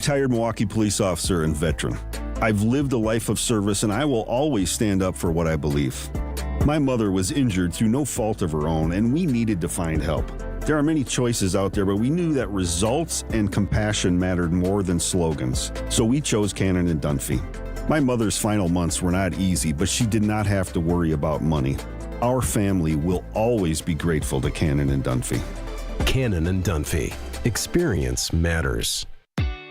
Retired Milwaukee police officer and veteran. I've lived a life of service and I will always stand up for what I believe. My mother was injured through no fault of her own and we needed to find help. There are many choices out there, but we knew that results and compassion mattered more than slogans. So we chose Cannon and Dunphy. My mother's final months were not easy, but she did not have to worry about money. Our family will always be grateful to Cannon and Dunphy. Cannon and Dunphy. Experience matters.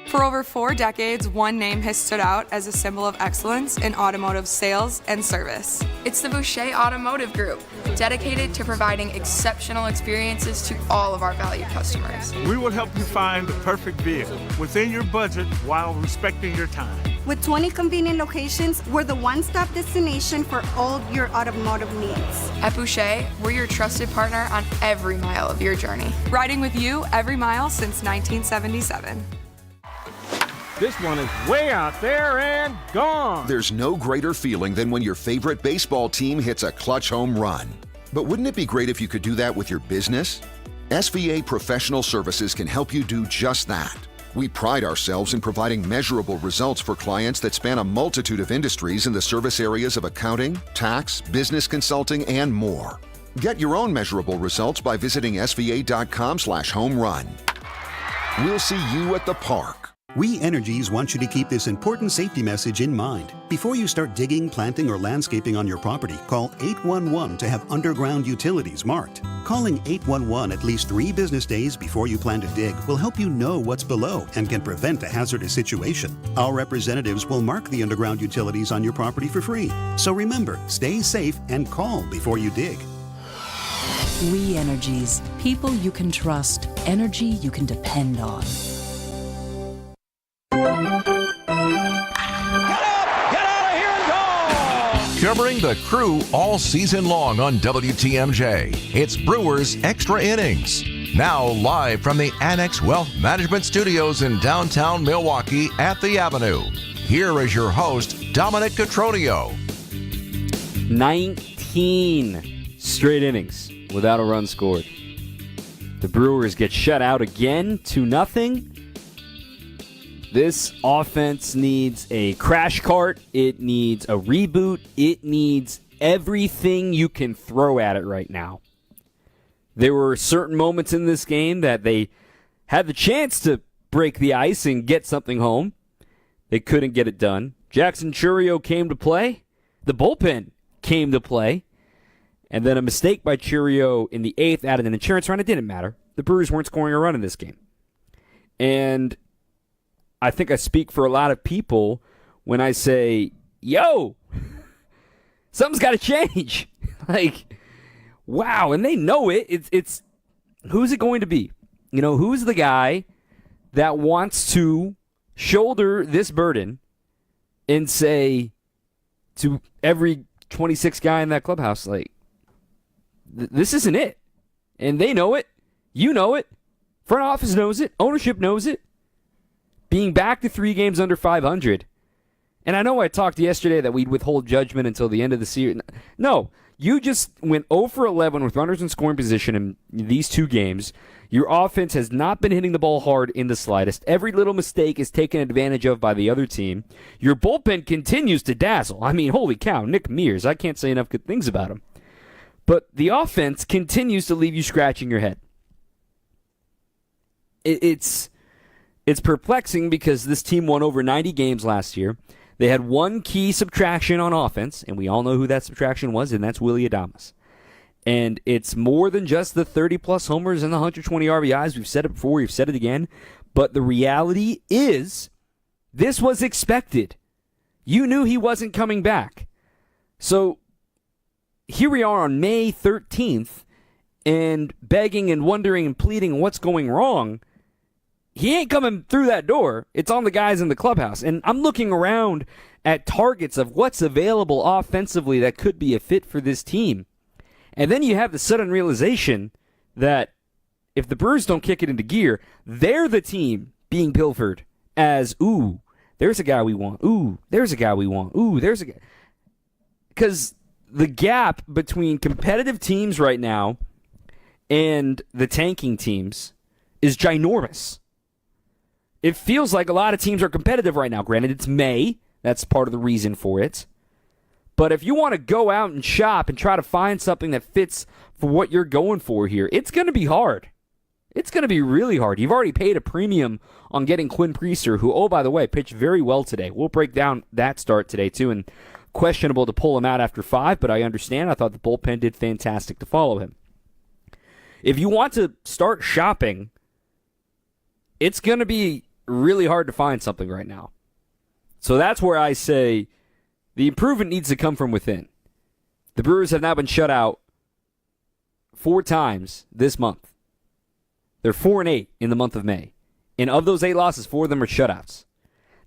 For over 4 decades, one name has stood out as a symbol of excellence in automotive sales and service. It's the Boucher Automotive Group, dedicated to providing exceptional experiences to all of our valued customers. We will help you find the perfect vehicle within your budget while respecting your time. With 20 convenient locations, we're the one-stop destination for all your automotive needs. At Boucher, we're your trusted partner on every mile of your journey. Riding with you every mile since 1977. This one is way out there and gone. There's no greater feeling than when your favorite baseball team hits a clutch home run. But wouldn't it be great if you could do that with your business? SVA Professional Services can help you do just that. We pride ourselves in providing measurable results for clients that span a multitude of industries in the service areas of accounting, tax, business consulting, and more. Get your own measurable results by visiting sva.com/home run. We'll see you at the park. We Energies want you to keep this important safety message in mind. Before you start digging, planting, or landscaping on your property, call 811 to have underground utilities marked. Calling 811 at least 3 business days before you plan to dig will help you know what's below and can prevent a hazardous situation. Our representatives will mark the underground utilities on your property for free. So remember, stay safe and call before you dig. We Energies. People you can trust. Energy you can depend on. Covering the Crew all season long on WTMJ, it's Brewers Extra Innings. Now live from the Annex Wealth Management Studios in downtown Milwaukee at the Avenue. Here is your host, Dominic Cotroneo. 19 straight innings without a run scored. The Brewers get shut out again, 2-0. This offense needs a crash cart. It needs a reboot. It needs everything you can throw at it right now. There were certain moments in this game that they had the chance to break the ice and get something home. They couldn't get it done. Jackson Chourio came to play. The bullpen came to play. And then a mistake by Chourio in the 8th added an insurance run. It didn't matter. The Brewers weren't scoring a run in this game. And I think I speak for a lot of people when I say, yo, something's got to change. Like, wow, and they know it. It's who's it going to be? You know, who's the guy that wants to shoulder this burden and say to every 26 guy in that clubhouse, like, this isn't it. And they know it. You know it. Front office knows it. Ownership knows it. Being back to 3 games under 500. And I know I talked yesterday that we'd withhold judgment until the end of the season. No, you just went 0 for 11 with runners in scoring position in these 2 games. Your offense has not been hitting the ball hard in the slightest. Every little mistake is taken advantage of by the other team. Your bullpen continues to dazzle. I mean, holy cow, Nick Mears. I can't say enough good things about him. But the offense continues to leave you scratching your head. It's perplexing because this team won over 90 games last year. They had one key subtraction on offense, and we all know who that subtraction was, and that's Willy Adames. And it's more than just the 30-plus homers and the 120 RBIs. We've said it before. We've said it again. But the reality is this was expected. You knew he wasn't coming back. So here we are on May 13th and begging and wondering and pleading what's going wrong. He ain't coming through that door. It's on the guys in the clubhouse. And I'm looking around at targets of what's available offensively that could be a fit for this team. And then you have the sudden realization that if the Brewers don't kick it into gear, they're the team being pilfered as, ooh, there's a guy we want. Ooh, there's a guy we want. Ooh, there's a guy. Because the gap between competitive teams right now and the tanking teams is ginormous. it feels like a lot of teams are competitive right now. Granted, it's May. That's part of the reason for it. But if you want to go out and shop and try to find something that fits for what you're going for here, it's going to be hard. It's going to be really hard. You've already paid a premium on getting Quinn Priester, who, oh, by the way, pitched very well today. We'll break down that start today, too, and questionable to pull him out after 5, but I understand. I thought the bullpen did fantastic to follow him. If you want to start shopping, it's going to be really hard to find something right now. So that's where I say the improvement needs to come from within. The Brewers have now been shut out 4 times this month. They're 4-8 in the month of May. And of those 8 losses, 4 of them are shutouts.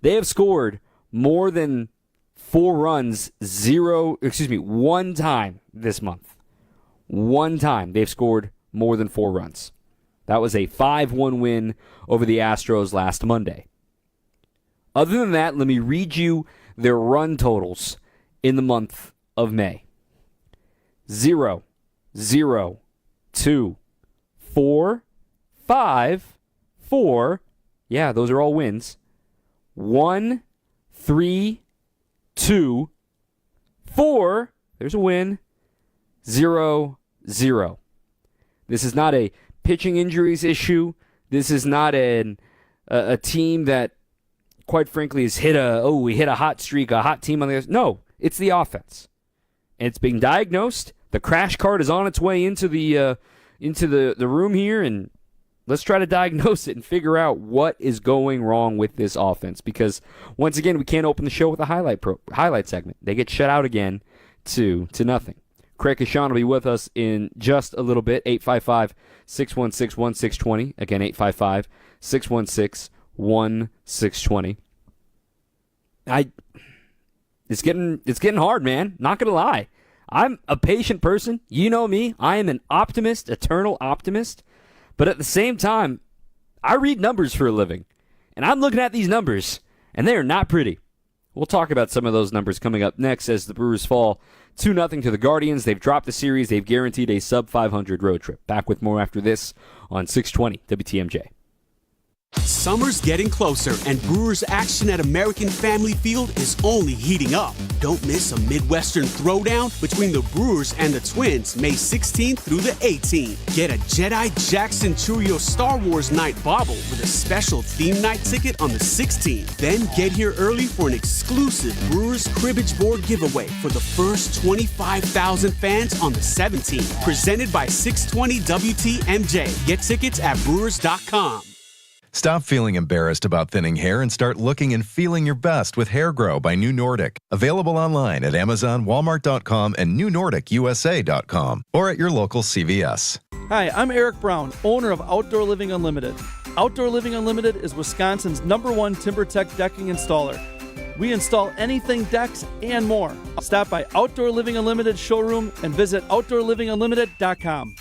They have scored more than 4 runs, 1 time this month. 1 time they've scored more than 4 runs. That was a 5-1 win over the Astros last Monday. Other than that, let me read you their run totals in the month of May. 0, 0, 2, 4, 5, 4. Yeah, those are all wins. 1, 3, 2, 4. There's a win. 0, 0. This is not a pitching injuries issue. This is not a team that, quite frankly, has hit a hot streak, a hot team on the other. No, it's the offense. And it's being diagnosed. The crash cart is on its way into the room here, and let's try to diagnose it and figure out what is going wrong with this offense. Because once again, we can't open the show with a highlight segment. They get shut out again 2-0. Craig Kashan will be with us in just a little bit. 855-616-1620. Again, 855-616-1620. It's getting hard, man. Not gonna lie. I'm a patient person. You know me. I am an optimist, eternal optimist. But at the same time, I read numbers for a living. And I'm looking at these numbers, and they are not pretty. We'll talk about some of those numbers coming up next as the Brewers fall 2-0 to the Guardians. They've dropped the series. They've guaranteed a sub-500 road trip. Back with more after this on 620 WTMJ. Summer's getting closer, and Brewers action at American Family Field is only heating up. Don't miss a Midwestern throwdown between the Brewers and the Twins, May 16th through the 18th. Get a Jedi Jack Centurio Star Wars night bobble with a special theme night ticket on the 16th. Then get here early for an exclusive Brewers cribbage board giveaway for the first 25,000 fans on the 17th. Presented by 620 WTMJ. Get tickets at Brewers.com. Stop feeling embarrassed about thinning hair and start looking and feeling your best with Hair Grow by New Nordic. Available online at Amazon, Walmart.com, and NewNordicUSA.com, or at your local CVS. Hi, I'm Eric Brown, owner of Outdoor Living Unlimited. Outdoor Living Unlimited is Wisconsin's #1 TimberTech decking installer. We install anything decks and more. Stop by Outdoor Living Unlimited showroom and visit OutdoorLivingUnlimited.com.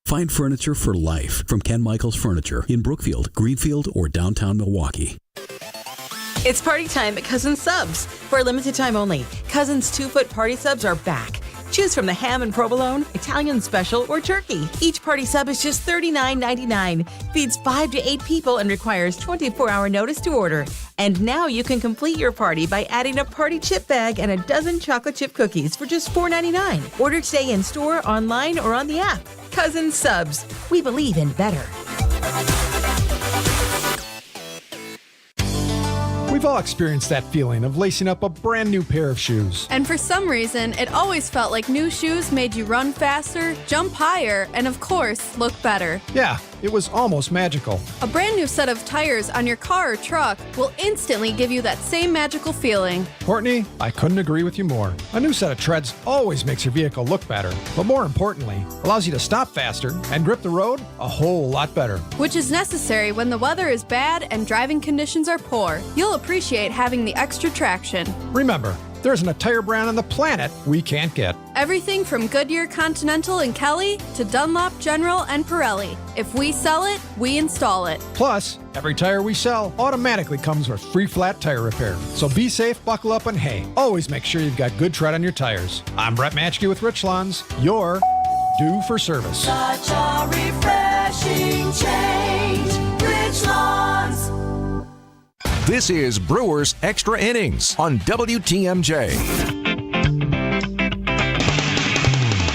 Find furniture for life from Ken Michaels Furniture in Brookfield, Greenfield, or downtown Milwaukee. It's party time at Cousins Subs. For a limited time only, Cousins 2-foot party subs are back. Choose from the ham and provolone, Italian special, or turkey. Each party sub is just $39.99. Feeds 5 to 8 people and requires 24-hour notice to order. And now you can complete your party by adding a party chip bag and a dozen chocolate chip cookies for just $4.99. Order today in store, online, or on the app. Cousins Subs. We believe in better. We've all experienced that feeling of lacing up a brand new pair of shoes. And for some reason, it always felt like new shoes made you run faster, jump higher, and of course, look better. Yeah, it was almost magical. A brand new set of tires on your car or truck will instantly give you that same magical feeling. Courtney, I couldn't agree with you more. A new set of treads always makes your vehicle look better, but more importantly, allows you to stop faster and grip the road a whole lot better. Which is necessary when the weather is bad and driving conditions are poor. You'll appreciate having the extra traction. Remember, there isn't a tire brand on the planet we can't get. Everything from Goodyear Continental and Kelly to Dunlop General and Pirelli. If we sell it, we install it. Plus, every tire we sell automatically comes with free flat tire repair. So be safe, buckle up, and hey, always make sure you've got good tread on your tires. I'm Brett Matchke with Richlands. You're due for service. Such a refreshing change. Richlands. This is Brewers Extra Innings on WTMJ.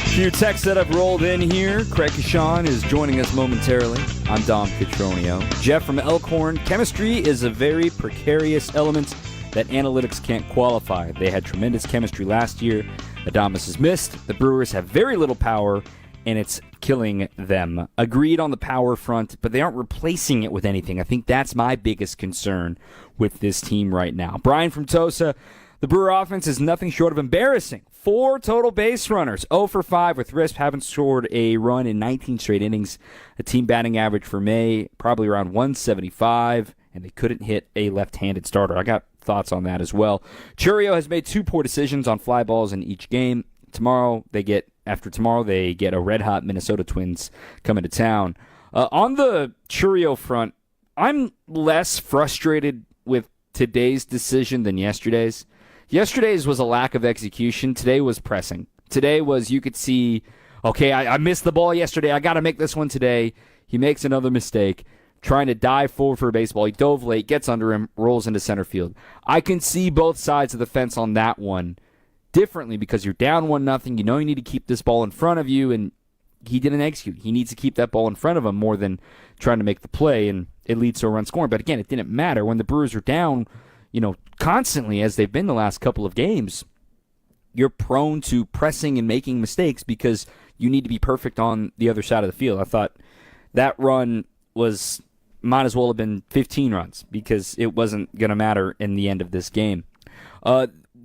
Few texts that have rolled in here. Craig Kashan is joining us momentarily. I'm Dom Cotroneo. Jeff from Elkhorn. Chemistry is a very precarious element that analytics can't qualify. They had tremendous chemistry last year. Adames is missed. The Brewers have very little power, and it's killing them. Agreed on the power front, but they aren't replacing it with anything. I think that's my biggest concern with this team right now. Brian from Tosa, the Brewer offense is nothing short of embarrassing. 4 total base runners, 0 for 5 with RISP, haven't scored a run in 19 straight innings. A team batting average for May, probably around 175, and they couldn't hit a left-handed starter. I got thoughts on that as well. Chourio has made 2 poor decisions on fly balls in each game. After tomorrow, they get a red-hot Minnesota Twins coming to town. On the Chourio front, I'm less frustrated with today's decision than yesterday's. Yesterday's was a lack of execution. Today was pressing. Today was, you could see, okay, I missed the ball yesterday. I got to make this one today. He makes another mistake, trying to dive forward for a baseball. He dove late, gets under him, rolls into center field. I can see both sides of the fence on that one differently because you're down 1-0. You know you need to keep this ball in front of you, and he didn't execute. He needs to keep that ball in front of him more than trying to make the play, and it leads to a run scoring. But again, it didn't matter. When the Brewers are down, constantly, as they've been the last couple of games, you're prone to pressing and making mistakes because you need to be perfect on the other side of the field. I thought that run might as well have been 15 runs because it wasn't going to matter in the end of this game.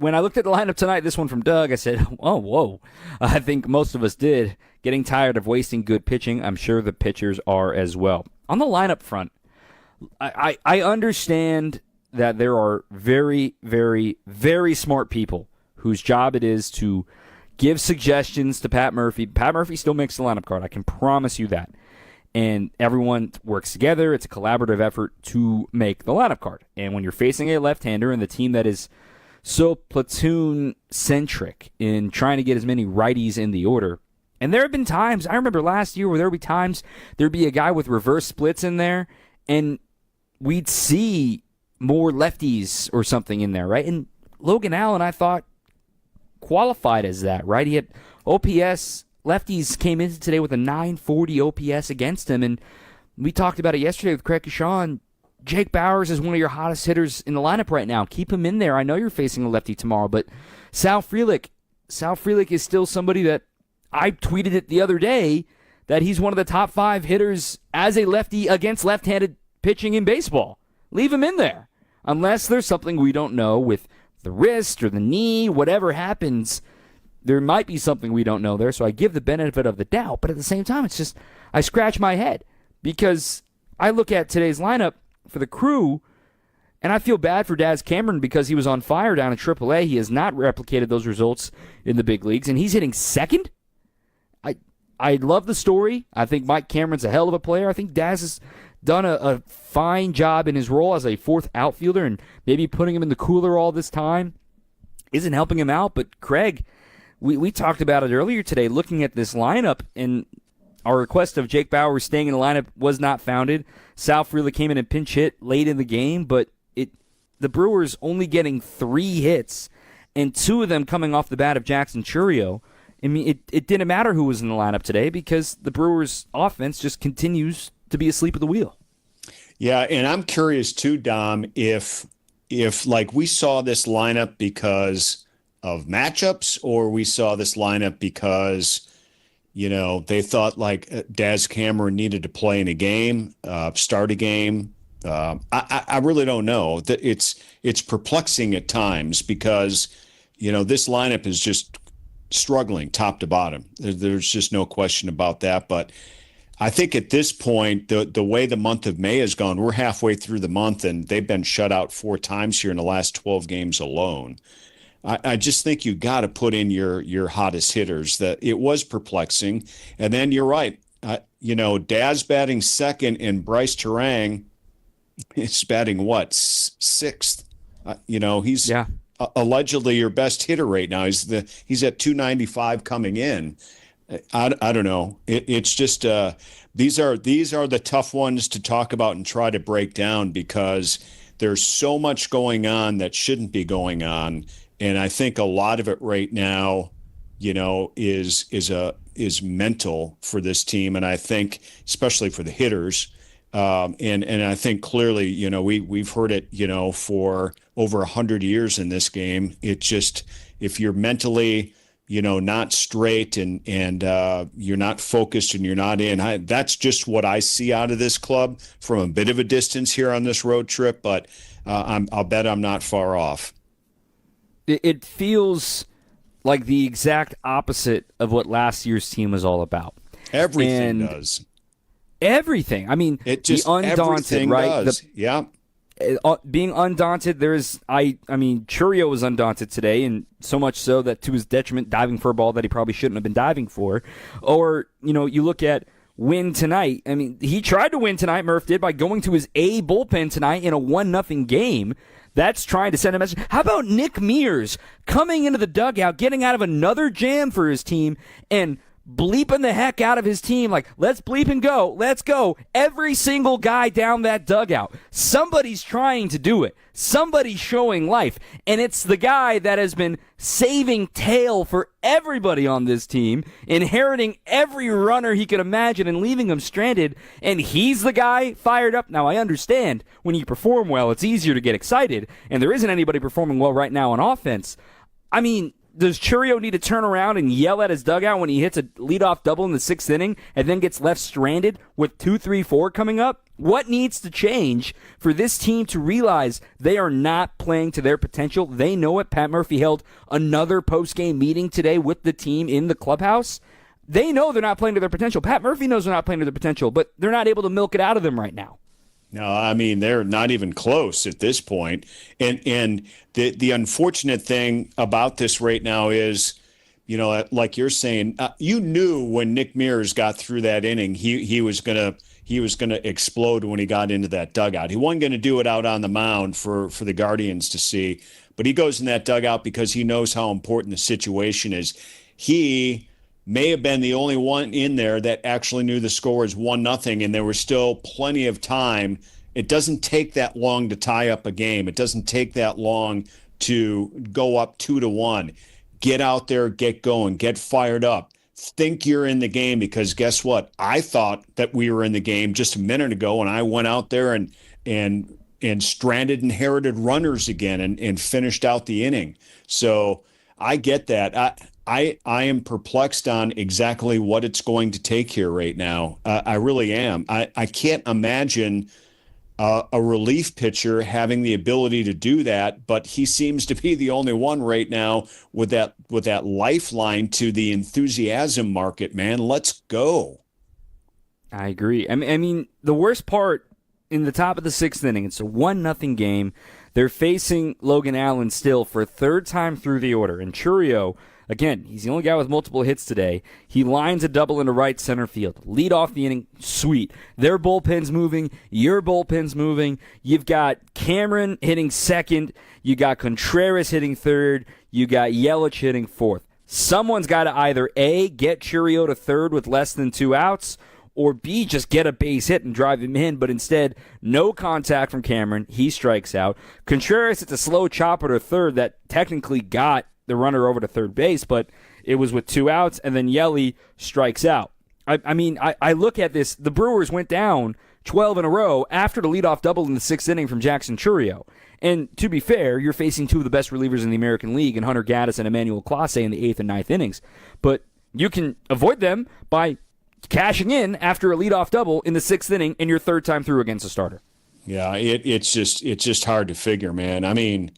When I looked at the lineup tonight, this one from Doug, I said, oh, whoa. I think most of us did. Getting tired of wasting good pitching. I'm sure the pitchers are as well. On the lineup front, I understand that there are very, very, very smart people whose job it is to give suggestions to Pat Murphy. Pat Murphy still makes the lineup card. I can promise you that. And everyone works together. It's a collaborative effort to make the lineup card. And when you're facing a left-hander and the team that is so platoon-centric in trying to get as many righties in the order, and there have been times, I remember last year where there would be times there'd be a guy with reverse splits in there, and we'd see more lefties or something in there, right? And Logan Allen, I thought, qualified as that, right? He had OPS. Lefties came in today with a 940 OPS against him, and we talked about it yesterday with Craig Kashan. Jake Bauers is one of your hottest hitters in the lineup right now. Keep him in there. I know you're facing a lefty tomorrow, but Sal Frelick is still somebody that I tweeted it the other day that he's one of the top 5 hitters as a lefty against left-handed pitching in baseball. Leave him in there. Unless there's something we don't know with the wrist or the knee, whatever happens, there might be something we don't know there. So I give the benefit of the doubt. But at the same time, it's just, I scratch my head because I look at today's lineup for the Crew, and I feel bad for Daz Cameron because he was on fire down in AAA. He has not replicated those results in the big leagues, and he's hitting second. I love the story. I think Mike Cameron's a hell of a player. I think Daz has done a fine job in his role as a 4th outfielder, and maybe putting him in the cooler all this time isn't helping him out. But Craig, we talked about it earlier today, looking at this lineup, and our request of Jake Bauers staying in the lineup was not founded. Sal Frelick came in and pinch hit late in the game, but the Brewers only getting 3 hits, and 2 of them coming off the bat of Jackson Chourio. I mean, it didn't matter who was in the lineup today because the Brewers' offense just continues to be asleep at the wheel. Yeah, and I'm curious too, Dom, if like we saw this lineup because of matchups, or we saw this lineup because, they thought like Daz Cameron needed to play in a game, start a game. I really don't know. It's perplexing at times because, this lineup is just struggling top to bottom. There's just no question about that. But I think at this point, the way the month of May has gone, we're halfway through the month, and they've been shut out 4 times here in the last 12 games alone. I just think you got to put in your hottest hitters. That it was perplexing. And then you're right. Daz batting second, and Bryce Terang is batting what, 6th? He's allegedly your best hitter right now. He's at 295 coming in. I don't know. It's just these are the tough ones to talk about and try to break down because there's so much going on that shouldn't be going on. And I think a lot of it right now, is mental for this team. And I think especially for the hitters, and I think clearly, we've heard it, for over 100 years in this game. It just, if you're mentally, not straight and you're not focused and you're not in, that's just what I see out of this club from a bit of a distance here on this road trip. But I'll bet I'm not far off. It feels like the exact opposite of what last year's team was all about. Everything does. Everything. I mean, it just the undaunted, right? Does. Yeah. Being undaunted, Chourio was undaunted today, and so much so that to his detriment, diving for a ball that he probably shouldn't have been diving for. Or, you look at win tonight. I mean, he tried to win tonight, Murph did, by going to his A bullpen tonight in a 1-0 game. That's trying to send a message. How about Nick Mears coming into the dugout, getting out of another jam for his team, and bleeping the heck out of his team, like, let's bleep and go, let's go. Every single guy down that dugout. Somebody's trying to do it. Somebody's showing life. And it's the guy that has been saving tail for everybody on this team, inheriting every runner he could imagine and leaving them stranded. And he's the guy fired up. Now, I understand when you perform well, it's easier to get excited. And there isn't anybody performing well right now on offense. I mean, does Chourio need to turn around and yell at his dugout when he hits a leadoff double in the 6th inning and then gets left stranded with 2, 3, 4 coming up? What needs to change for this team to realize they are not playing to their potential? They know it. Pat Murphy held another post-game meeting today with the team in the clubhouse. They know they're not playing to their potential. Pat Murphy knows they're not playing to their potential, but they're not able to milk it out of them right now. No, I mean, they're not even close at this point. And the unfortunate thing about this right now is, like you're saying, you knew when Nick Mears got through that inning, he was gonna explode when he got into that dugout. He wasn't going to do it out on the mound for the Guardians to see, but he goes in that dugout because he knows how important the situation is. He may have been the only one in there that actually knew the score is 1-0, and there was still plenty of time. It doesn't take that long to tie up a game. It doesn't take that long to go up 2-1. Get out there, get going, get fired up. Think you're in the game, because guess what? I thought that we were in the game just a minute ago, and I went out there and stranded inherited runners again and finished out the inning. So I get that. I am perplexed on exactly what it's going to take here right now. I really am. I can't imagine a relief pitcher having the ability to do that, but he seems to be the only one right now with that lifeline to the enthusiasm market, man. Let's go. I agree. I mean, the worst part in the top of the 6th inning, it's a 1-0 game. They're facing Logan Allen still for a third time through the order, and Chourio, again, he's the only guy with multiple hits today. He lines a double into right center field. Lead off the inning, sweet. Their bullpen's moving. Your bullpen's moving. You've got Cameron hitting second. You got Contreras hitting third. You got Yelich hitting fourth. Someone's got to either A, get Chourio to third with less than 2 outs, or B, just get a base hit and drive him in. But instead, no contact from Cameron. He strikes out. Contreras, it's a slow chopper to third that technically got the runner over to third base, but it was with 2 outs, and then Yelly strikes out. I look at this. The Brewers went down 12 in a row after the leadoff double in the 6th inning from Jackson Chourio. And to be fair, you're facing 2 of the best relievers in the American League, in Hunter Gaddis and Emmanuel Clase in the 8th and 9th innings. But you can avoid them by cashing in after a leadoff double in the 6th inning in your third time through against a starter. Yeah, it's just hard to figure, man. I mean,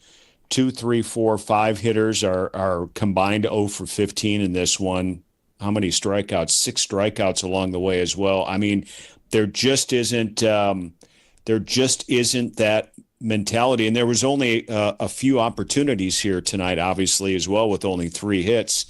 2, 3, 4, 5 hitters are combined 0 for 15 in this one. How many strikeouts? 6 strikeouts along the way as well. I mean, there just isn't that mentality. And there was only a few opportunities here tonight, obviously, as well, with only 3 hits.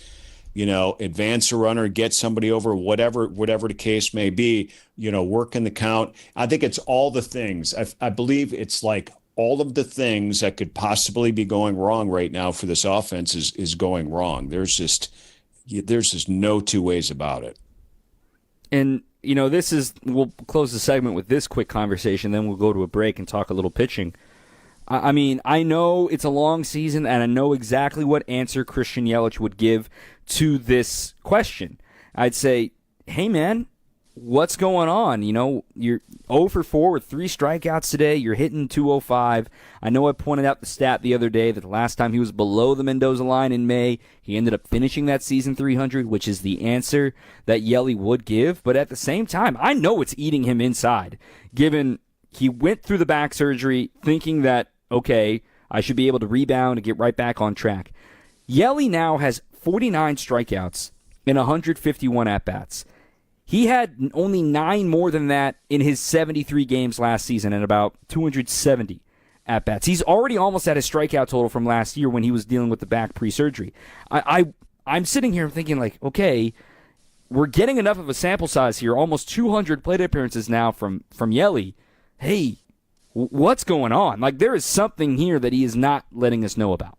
Advance a runner, get somebody over, whatever the case may be, work in the count. I think it's all the things. I believe it's like all of the things that could possibly be going wrong right now for this offense is going wrong. There's just no 2 ways about it. And, we'll close the segment with this quick conversation, then we'll go to a break and talk a little pitching. I mean, I know it's a long season, and I know exactly what answer Christian Yelich would give to this question. I'd say, hey, man, what's going on? You know, you're 0 for 4 with 3 strikeouts today. You're hitting .205. I know I pointed out the stat the other day that the last time he was below the Mendoza line in May, he ended up finishing that season .300, which is the answer that Yelly would give. But at the same time, I know it's eating him inside, given he went through the back surgery thinking that, okay, I should be able to rebound and get right back on track. Yelly now has 49 strikeouts in 151 at-bats. He had only 9 more than that in his 73 games last season and about 270 at-bats. He's already almost at his strikeout total from last year when he was dealing with the back pre-surgery. I'm sitting here thinking, like, okay, we're getting enough of a sample size here, almost 200 plate appearances now from Yelly. Hey, what's going on? Like, there is something here that he is not letting us know about.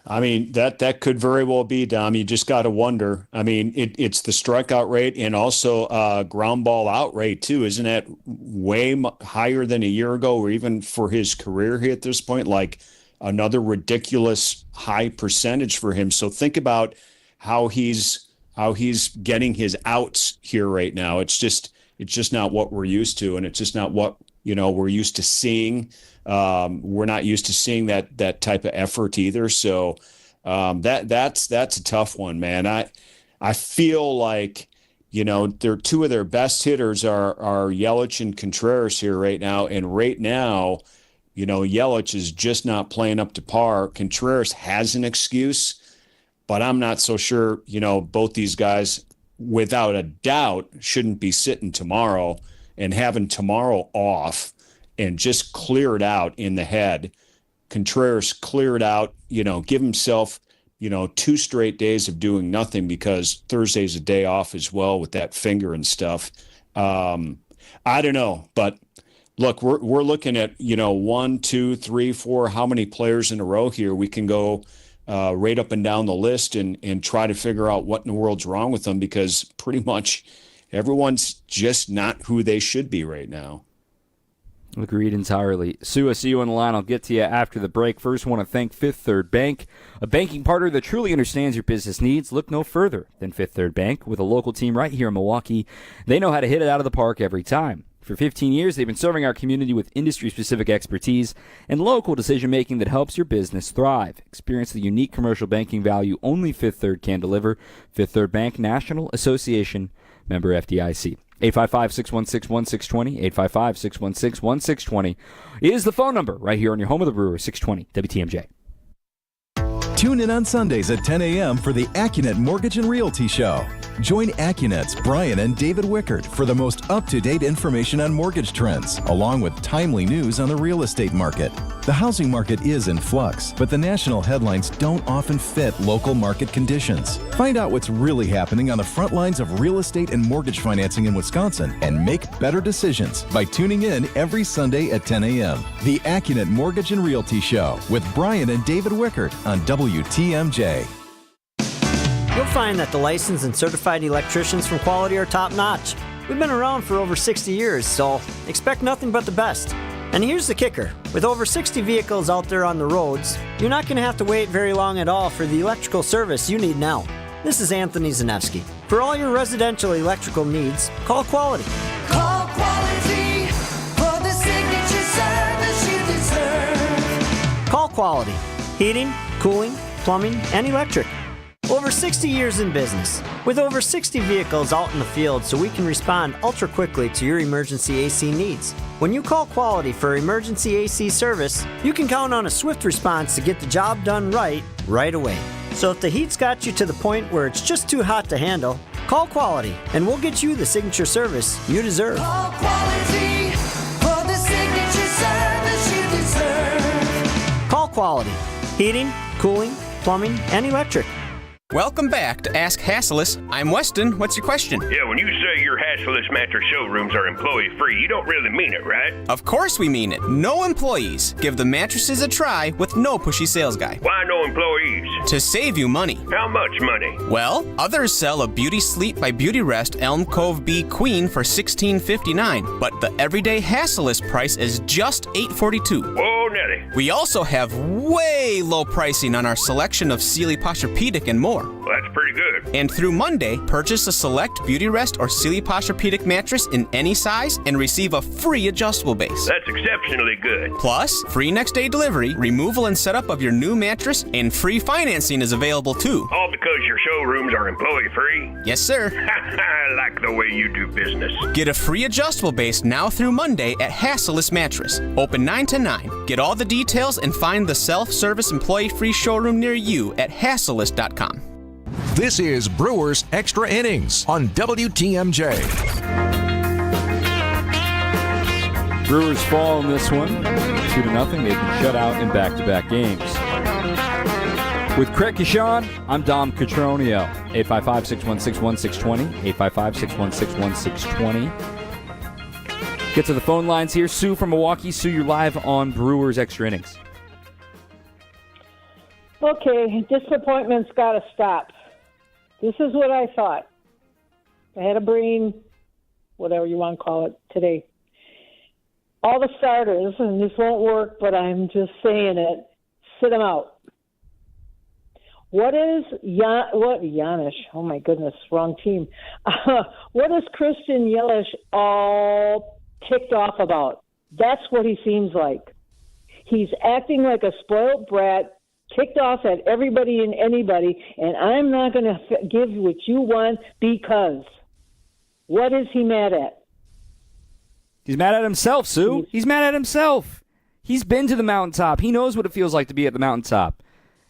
I mean, that could very well be, Dom. You just got to wonder. I mean, it's the strikeout rate and also ground ball out rate, too. Isn't that way higher than a year ago, or even for his career here at this point? Like, another ridiculous high percentage for him. So think about how he's getting his outs here right now. It's just not what we're used to, and it's just not what we're used to seeing. We're not used to seeing that type of effort either. So that's a tough one, man. I feel like they're two of their best hitters are Yelich and Contreras here right now, and right now, Yelich is just not playing up to par. Contreras has an excuse, but I'm not so sure. Both these guys, without a doubt, shouldn't be sitting tomorrow and having tomorrow off and just clear it out in the head. Contreras clear it out, give himself, 2 straight days of doing nothing, because Thursday's a day off as well with that finger and stuff. I don't know, but look, we're looking at, 1, 2, 3, 4, how many players in a row here. We can go right up and down the list and try to figure out what in the world's wrong with them, because pretty much everyone's just not who they should be right now. Agreed entirely. Sue, I see you on the line. I'll get to you after the break. First, I want to thank Fifth Third Bank, a banking partner that truly understands your business needs. Look no further than Fifth Third Bank. With a local team right here in Milwaukee, they know how to hit it out of the park every time. For 15 years, they've been serving our community with industry-specific expertise and local decision-making that helps your business thrive. Experience the unique commercial banking value only Fifth Third can deliver. Fifth Third Bank, National Association, member FDIC. 855-616-1620, 855-616-1620 is the phone number right here on your home of the Brewers, 620 WTMJ. Tune in on Sundays at 10 a.m. for the AccuNet Mortgage and Realty Show. Join AccuNet's Brian and David Wickert for the most up-to-date information on mortgage trends, along with timely news on the real estate market. The housing market is in flux, but the national headlines don't often fit local market conditions. Find out what's really happening on the front lines of real estate and mortgage financing in Wisconsin and make better decisions by tuning in every Sunday at 10 a.m. The AccuNet Mortgage and Realty Show with Brian and David Wickert on WTMJ. You'll find that the licensed and certified electricians from Quality are top-notch. We've been around for over 60 years, so expect nothing but the best. And here's the kicker. With over 60 vehicles out there on the roads, you're not going to have to wait very long at all for the electrical service you need now. This is Anthony Zanevsky. For all your residential electrical needs, call Quality. Call Quality for the signature service you deserve. Call Quality. Heating, cooling, plumbing, and electric. Over 60 years in business, with over 60 vehicles out in the field, so we can respond ultra quickly to your emergency AC needs. When you call Quality for emergency AC service, you can count on a swift response to get the job done right away. So if the heat's got you to the point where it's just too hot to handle, call Quality and we'll get you the signature service you deserve. Call Quality for the signature service you deserve. Call Quality. Heating, cooling, plumbing, and electric. Welcome back to Ask Hasselus. I'm Weston. What's your question? Yeah, when you say your Hasselus mattress showrooms are employee-free, you don't really mean it, right? Of course we mean it. No employees. Give the mattresses a try with no pushy sales guy. Why no employees? To save you money. How much money? Well, others sell a Beauty Sleep by Beauty Rest Elm Cove B Queen for $16.59, but the everyday Hasselus price is just $8.42. Whoa, now Monday. We also have way low pricing on our selection of Sealy Posturepedic and more. Well, that's pretty good. And through Monday, purchase a select Beauty Rest or Sealy Posturepedic mattress in any size and receive a free adjustable base. That's exceptionally good. Plus, free next day delivery, removal and setup of your new mattress, and free financing is available too. All because your showrooms are employee free? Yes, sir. I like the way you do business. Get a free adjustable base now through Monday at Hasseless Mattress. Open 9 to 9. Get all the details and find the self-service employee-free showroom near you at Hasseless.com. This is Brewers Extra Innings on WTMJ. Brewers fall in this one, 2-0. They've been shut out in back-to-back games. With Craig Kishon, I'm Dom Cotroneo. 855-616-1620. 855-616-1620. Get to the phone lines here. Sue from Milwaukee. Sue, you're live on Brewers Extra Innings. Okay, disappointment's got to stop. This is what I thought. I had a brain, whatever you want to call it, today. All the starters, and this won't work, but I'm just saying it, sit them out. What is Janish? Oh my goodness, wrong team. What is Christian Yelich all ticked off about? That's what he seems like. He's acting like a spoiled brat, ticked off at everybody and anybody, and I'm not going to give what you want because. What is he mad at? He's mad at himself, Sue. He's mad at himself. He's been to the mountaintop. He knows what it feels like to be at the mountaintop.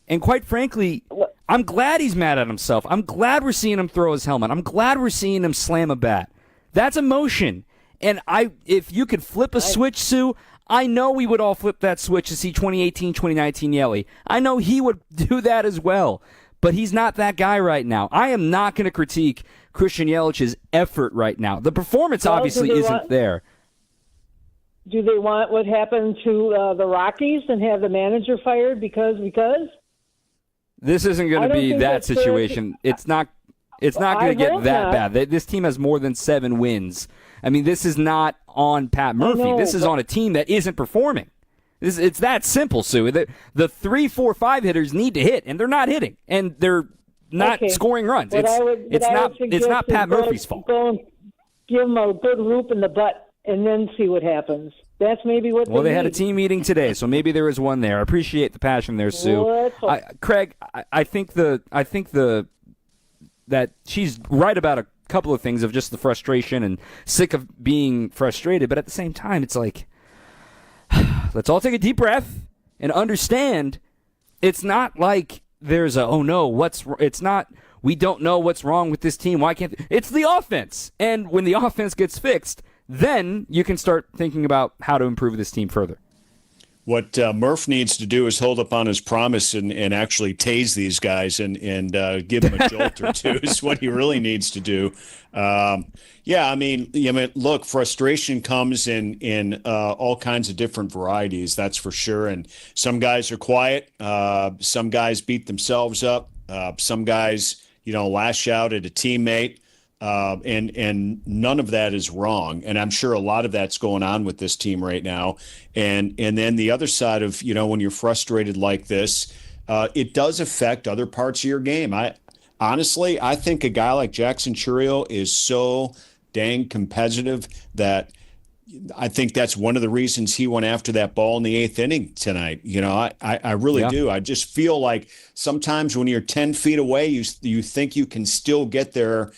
And quite frankly, I'm glad he's mad at himself. I'm glad we're seeing him throw his helmet. I'm glad we're seeing him slam a bat. That's emotion. And if you could flip a switch, Sue, I know we would all flip that switch to see 2018, 2019 Yelly. I know he would do that as well. But he's not that guy right now. I am not going to critique Christian Yelich's effort right now. The performance obviously isn't there. Do they want what happened to the Rockies and have the manager fired because? This isn't going to be that situation. It's not going to get that bad. This team has more than 7 wins. I mean, this is not on Pat Murphy. This is on a team that isn't performing. It's that simple, Sue. The 3, 4, 5 hitters need to hit, and they're not hitting, and they're not scoring runs. It's not Pat Murphy's fault. Go and give them a good whoop in the butt, and then see what happens. That's maybe what. Well, they had a team meeting today, so maybe there was one there. I appreciate the passion there, Sue. Craig, I think that she's right about a couple of things of just the frustration and sick of being frustrated. But at the same time, it's like, let's all take a deep breath and understand it's not like there's it's not. We don't know what's wrong with this team. Why can't it's the offense? And when the offense gets fixed, then you can start thinking about how to improve this team further. What Murph needs to do is hold up on his promise and actually tase these guys and give them a jolt or two is what he really needs to do. Look, frustration comes in all kinds of different varieties, that's for sure. And some guys are quiet. Some guys beat themselves up. Some guys, lash out at a teammate. And none of that is wrong. And I'm sure a lot of that's going on with this team right now. And then the other side of, when you're frustrated like this, it does affect other parts of your game. I think a guy like Jackson Chourio is so dang competitive that I think that's one of the reasons he went after that ball in the 8th inning tonight. I really do. I just feel like sometimes when you're 10 feet away, you think you can still get there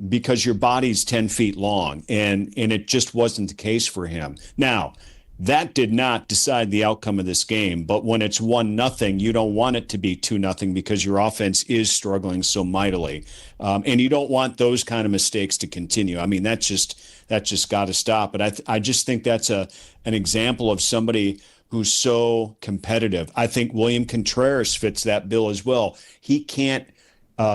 because your body's 10 feet long, and it just wasn't the case for him. Now, that did not decide the outcome of this game, but when it's 1-0, you don't want it to be 2-0 because your offense is struggling so mightily, and you don't want those kind of mistakes to continue. I mean, that just got to stop. But I just think that's an example of somebody who's so competitive. I think William Contreras fits that bill as well. He can't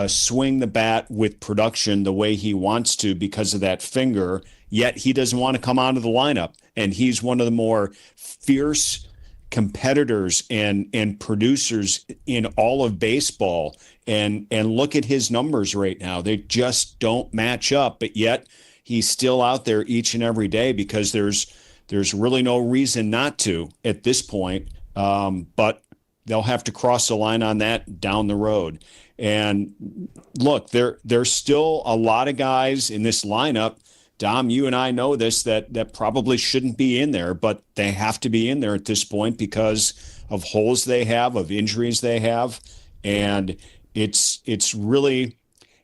swing the bat with production the way he wants to because of that finger, yet he doesn't want to come out of the lineup. And he's one of the more fierce competitors and producers in all of baseball. And look at his numbers right now. They just don't match up, but yet he's still out there each and every day because there's really no reason not to at this point. but they'll have to cross the line on that down the road. And look, there's still a lot of guys in this lineup. Dom, you and I know this, that probably shouldn't be in there, but they have to be in there at this point because of holes they have, of injuries they have. And it's really,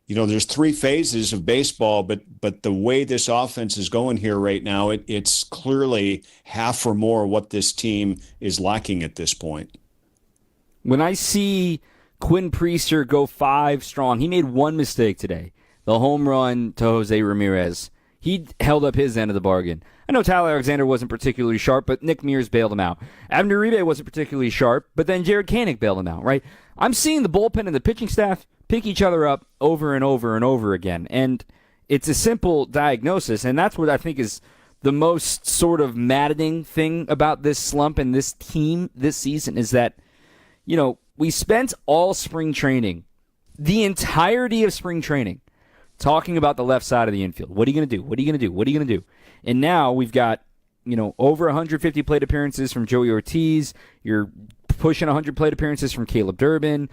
there's three phases of baseball, but the way this offense is going here right now, it's clearly half or more what this team is lacking at this point. When I see Quinn Priester go 5 strong, he made one mistake today, the home run to Jose Ramirez. He held up his end of the bargain. I know Tyler Alexander wasn't particularly sharp, but Nick Mears bailed him out. Abner Uribe wasn't particularly sharp, but then Jared Koenig bailed him out, right? I'm seeing the bullpen and the pitching staff pick each other up over and over and over again, and it's a simple diagnosis, and that's what I think is the most sort of maddening thing about this slump and this team this season is that, we spent all spring training, the entirety of spring training, talking about the left side of the infield. What are you going to do? What are you going to do? What are you going to do? And now we've got, over 150 plate appearances from Joey Ortiz. You're pushing 100 plate appearances from Caleb Durbin.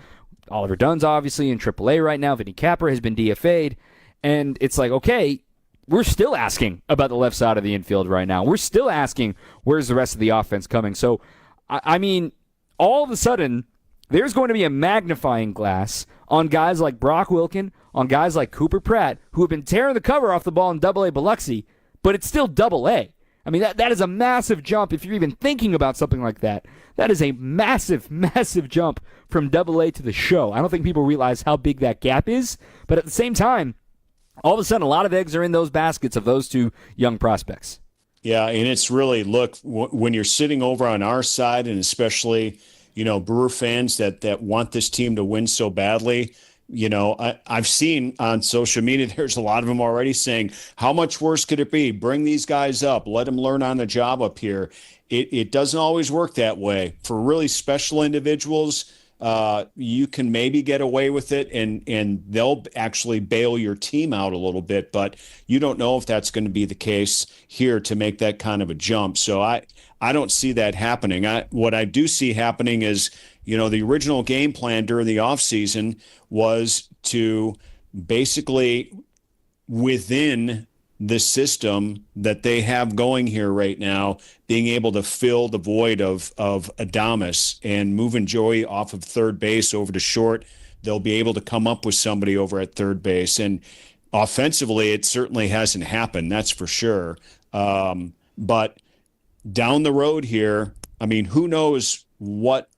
Oliver Dunn's obviously in AAA right now. Vinny Capra has been DFA'd. And it's like, okay, we're still asking about the left side of the infield right now. We're still asking where's the rest of the offense coming. So, I mean, all of a sudden, there's going to be a magnifying glass on guys like Brock Wilken, on guys like Cooper Pratt, who have been tearing the cover off the ball in Double-A Biloxi, but it's still Double-A. I mean, that is a massive jump. If you're even thinking about something like that, that is a massive, massive jump from Double-A to the show. I don't think people realize how big that gap is, but at the same time, all of a sudden, a lot of eggs are in those baskets of those two young prospects. Yeah, and it's really, look, when you're sitting over on our side, and especially, Brewer fans that want this team to win so badly, I've seen on social media, there's a lot of them already saying, how much worse could it be? Bring these guys up. Let them learn on the job up here. It doesn't always work that way. For really special individuals, you can maybe get away with it and they'll actually bail your team out a little bit, but you don't know if that's going to be the case here to make that kind of a jump. So I don't see that happening. What I do see happening is, the original game plan during the offseason was to basically, within the system that they have going here right now, being able to fill the void of Adames and moving Joey off of third base over to short. They'll be able to come up with somebody over at third base. And offensively, it certainly hasn't happened, that's for sure. But down the road here, I mean, who knows what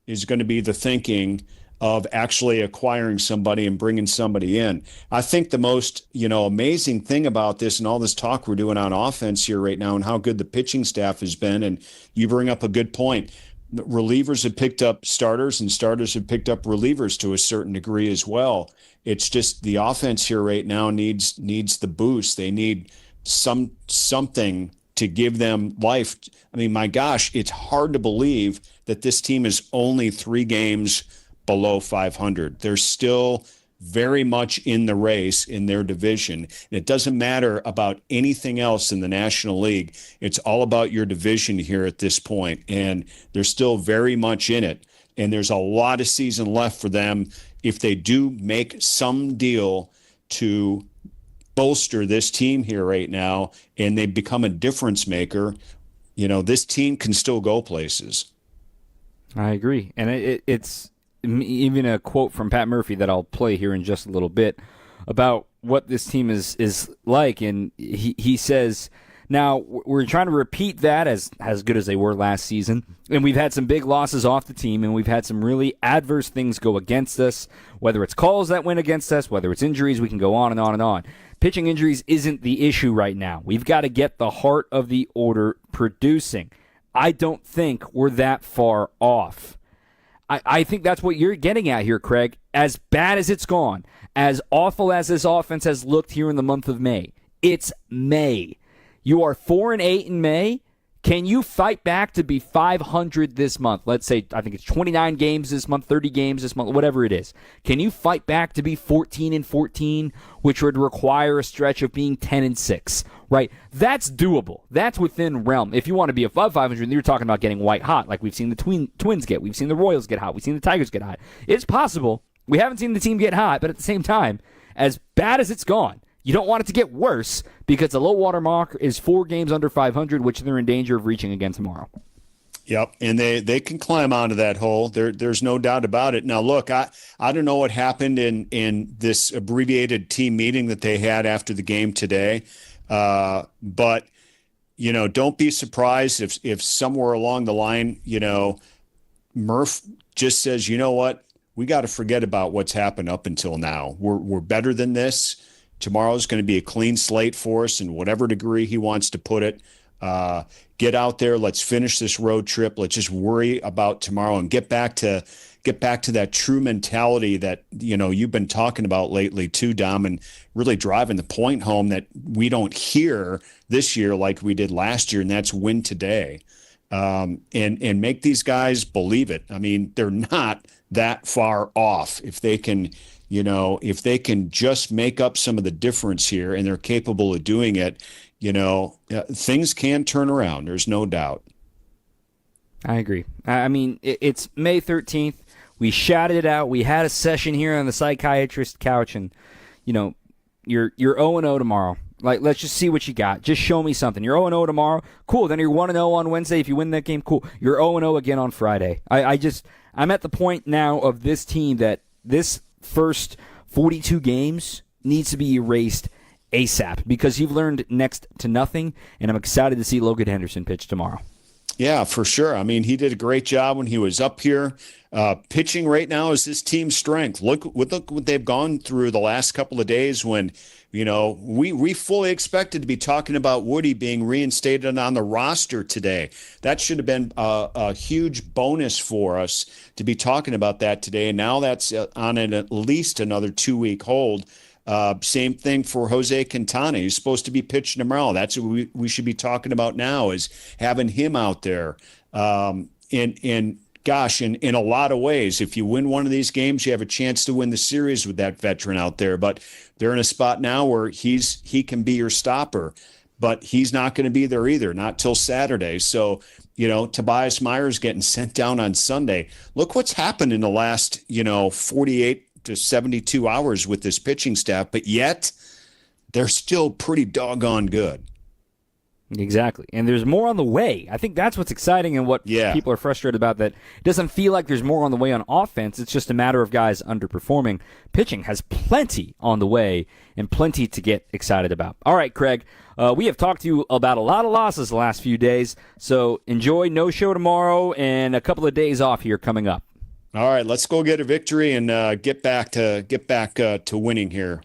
is going to be the thinking of actually acquiring somebody and bringing somebody in. I think the most, amazing thing about this and all this talk we're doing on offense here right now and how good the pitching staff has been, and you bring up a good point. Relievers have picked up starters and starters have picked up relievers to a certain degree as well. It's just the offense here right now needs the boost. They need something to give them life. I mean, my gosh, it's hard to believe that this team is only 3 games below 500. They're still very much in the race in their division. It doesn't matter about anything else in the National League. It's all about your division here at this point, and they're still very much in it. And there's a lot of season left for them if they do make some deal to bolster this team here right now and they become a difference maker. This team can still go places. I agree. And it's even a quote from Pat Murphy that I'll play here in just a little bit about what this team is like. And he says, now we're trying to repeat that as good as they were last season. And we've had some big losses off the team, and we've had some really adverse things go against us, whether it's calls that went against us, whether it's injuries, we can go on and on and on. Pitching injuries isn't the issue right now. We've got to get the heart of the order producing. I don't think we're that far off. I think that's what you're getting at here, Craig. As bad as it's gone, as awful as this offense has looked here in the month of May, it's May. You are 4-8 in May. Can you fight back to be 500 this month? Let's say, I think it's 29 games this month, 30 games this month, whatever it is. Can you fight back to be 14-14, which would require a stretch of being 10-6, right? That's doable. That's within realm. If you want to be above 500, you're talking about getting white hot, like we've seen the Twins get. We've seen the Royals get hot. We've seen the Tigers get hot. It's possible. We haven't seen the team get hot, but at the same time, as bad as it's gone, you don't want it to get worse because the low water mark is 4 games under 500, which they're in danger of reaching again tomorrow. Yep, and they can climb onto that hole. There's no doubt about it. Now, look, I don't know what happened in this abbreviated team meeting that they had after the game today, but don't be surprised if somewhere along the line, Murph just says, you know what, we got to forget about what's happened up until now. We're better than this. Tomorrow's going to be a clean slate for us in whatever degree he wants to put it. Get out there. Let's finish this road trip. Let's just worry about tomorrow and get back to that true mentality that, you've been talking about lately too, Dom, and really driving the point home that we don't hear this year like we did last year, and that's win today. And make these guys believe it. I mean, they're not that far off if they can just make up some of the difference here, and they're capable of doing it, things can turn around. There's no doubt. I agree. I mean, it's May 13th. We shouted it out. We had a session here on the psychiatrist couch, and, you're 0-0 tomorrow. Like, let's just see what you got. Just show me something. You're 0-0 tomorrow. Cool. Then you're 1-0 on Wednesday. If you win that game, cool. You're 0-0 again on Friday. I'm at the point now of this team that this first 42 games needs to be erased ASAP because you've learned next to nothing, and I'm excited to see Logan Henderson pitch tomorrow. Yeah, for sure. I mean, he did a great job when he was up here. Pitching right now is this team's strength. Look what they've gone through the last couple of days when, we fully expected to be talking about Woody being reinstated on the roster today. That should have been a huge bonus for us to be talking about that today. And now that's on at least another 2-week hold. Same thing for Jose Quintana. He's supposed to be pitching tomorrow. That's what we should be talking about now, is having him out there. Gosh, in a lot of ways, if you win one of these games, you have a chance to win the series with that veteran out there. But they're in a spot now where he can be your stopper, but he's not going to be there either, not till Saturday. So, Tobias Myers getting sent down on Sunday. Look what's happened in the last, 48 to 72 hours with this pitching staff, but yet they're still pretty doggone good. Exactly. And there's more on the way. I think that's what's exciting and what people are frustrated about, that it doesn't feel like there's more on the way on offense. It's just a matter of guys underperforming. Pitching has plenty on the way and plenty to get excited about. All right, Craig, we have talked to you about a lot of losses the last few days, so enjoy no show tomorrow and a couple of days off here coming up. All right, let's go get a victory and get back to winning here.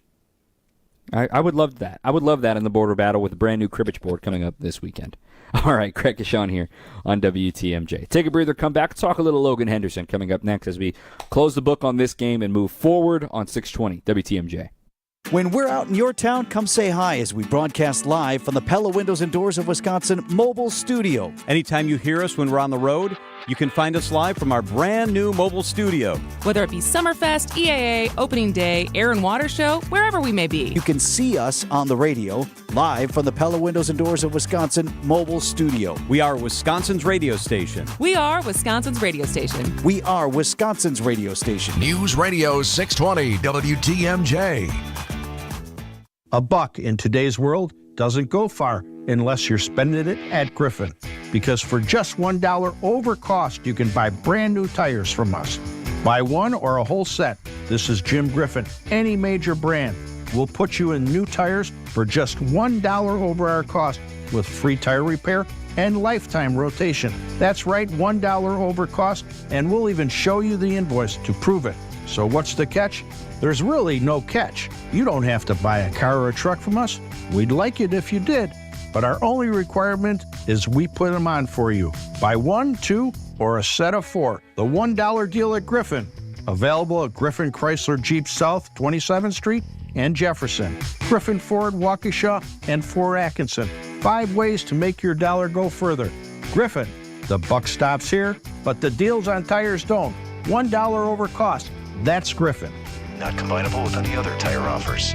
I would love that. I would love that in the border battle with a brand new cribbage board coming up this weekend. All right, Craig Kishon here on WTMJ. Take a breather, come back, talk a little Logan Henderson coming up next as we close the book on this game and move forward on 620 WTMJ. When we're out in your town, come say hi as we broadcast live from the Pella Windows and Doors of Wisconsin mobile studio. Anytime you hear us when we're on the road, you can find us live from our brand new mobile studio. Whether it be Summerfest, EAA, Opening Day, Air and Water Show, wherever we may be. You can see us on the radio, live from the Pella Windows and Doors of Wisconsin mobile studio. We are Wisconsin's radio station. We are Wisconsin's radio station. We are Wisconsin's radio station. News Radio 620 WTMJ. A buck in today's world doesn't go far unless you're spending it at Griffin. Because for just $1 over cost, you can buy brand new tires from us. Buy one or a whole set. This is Jim Griffin. Any major brand. We'll put you in new tires for just $1 over our cost with free tire repair and lifetime rotation. That's right, $1 over cost, and we'll even show you the invoice to prove it. So what's the catch? There's really no catch. You don't have to buy a car or a truck from us. We'd like it if you did, but our only requirement is we put them on for you. Buy one, two, or a set of four. The $1 deal at Griffin. Available at Griffin Chrysler Jeep South, 27th Street and Jefferson. Griffin Ford, Waukesha, and Fort Atkinson. 5 ways to make your dollar go further. Griffin, the buck stops here, but the deals on tires don't. $1 over cost. That's Griffin. Not combinable with any other tire offers.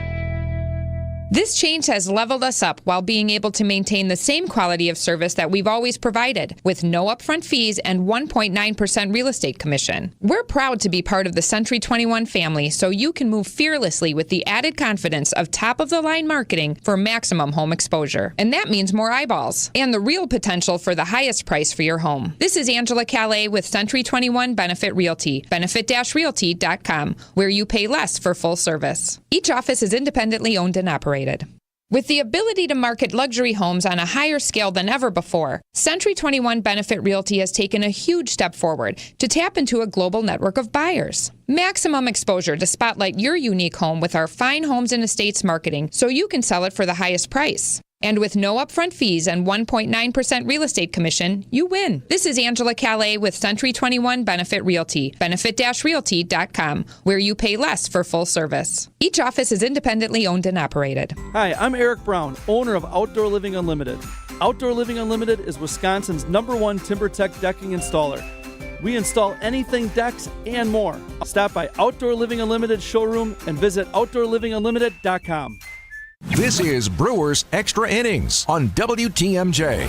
This change has leveled us up while being able to maintain the same quality of service that we've always provided, with no upfront fees and 1.9% real estate commission. We're proud to be part of the Century 21 family, so you can move fearlessly with the added confidence of top-of-the-line marketing for maximum home exposure. And that means more eyeballs and the real potential for the highest price for your home. This is Angela Calais with Century 21 Benefit Realty, benefit-realty.com, where you pay less for full service. Each office is independently owned and operated. With the ability to market luxury homes on a higher scale than ever before, Century 21 Benefit Realty has taken a huge step forward to tap into a global network of buyers. Maximum exposure to spotlight your unique home with our fine homes and estates marketing so you can sell it for the highest price. And with no upfront fees and 1.9% real estate commission, you win. This is Angela Calais with Century 21 Benefit Realty, benefit-realty.com, where you pay less for full service. Each office is independently owned and operated. Hi, I'm Eric Brown, owner of Outdoor Living Unlimited. Outdoor Living Unlimited is Wisconsin's #1 TimberTech decking installer. We install anything decks and more. Stop by Outdoor Living Unlimited showroom and visit outdoorlivingunlimited.com. This is Brewers Extra Innings on WTMJ.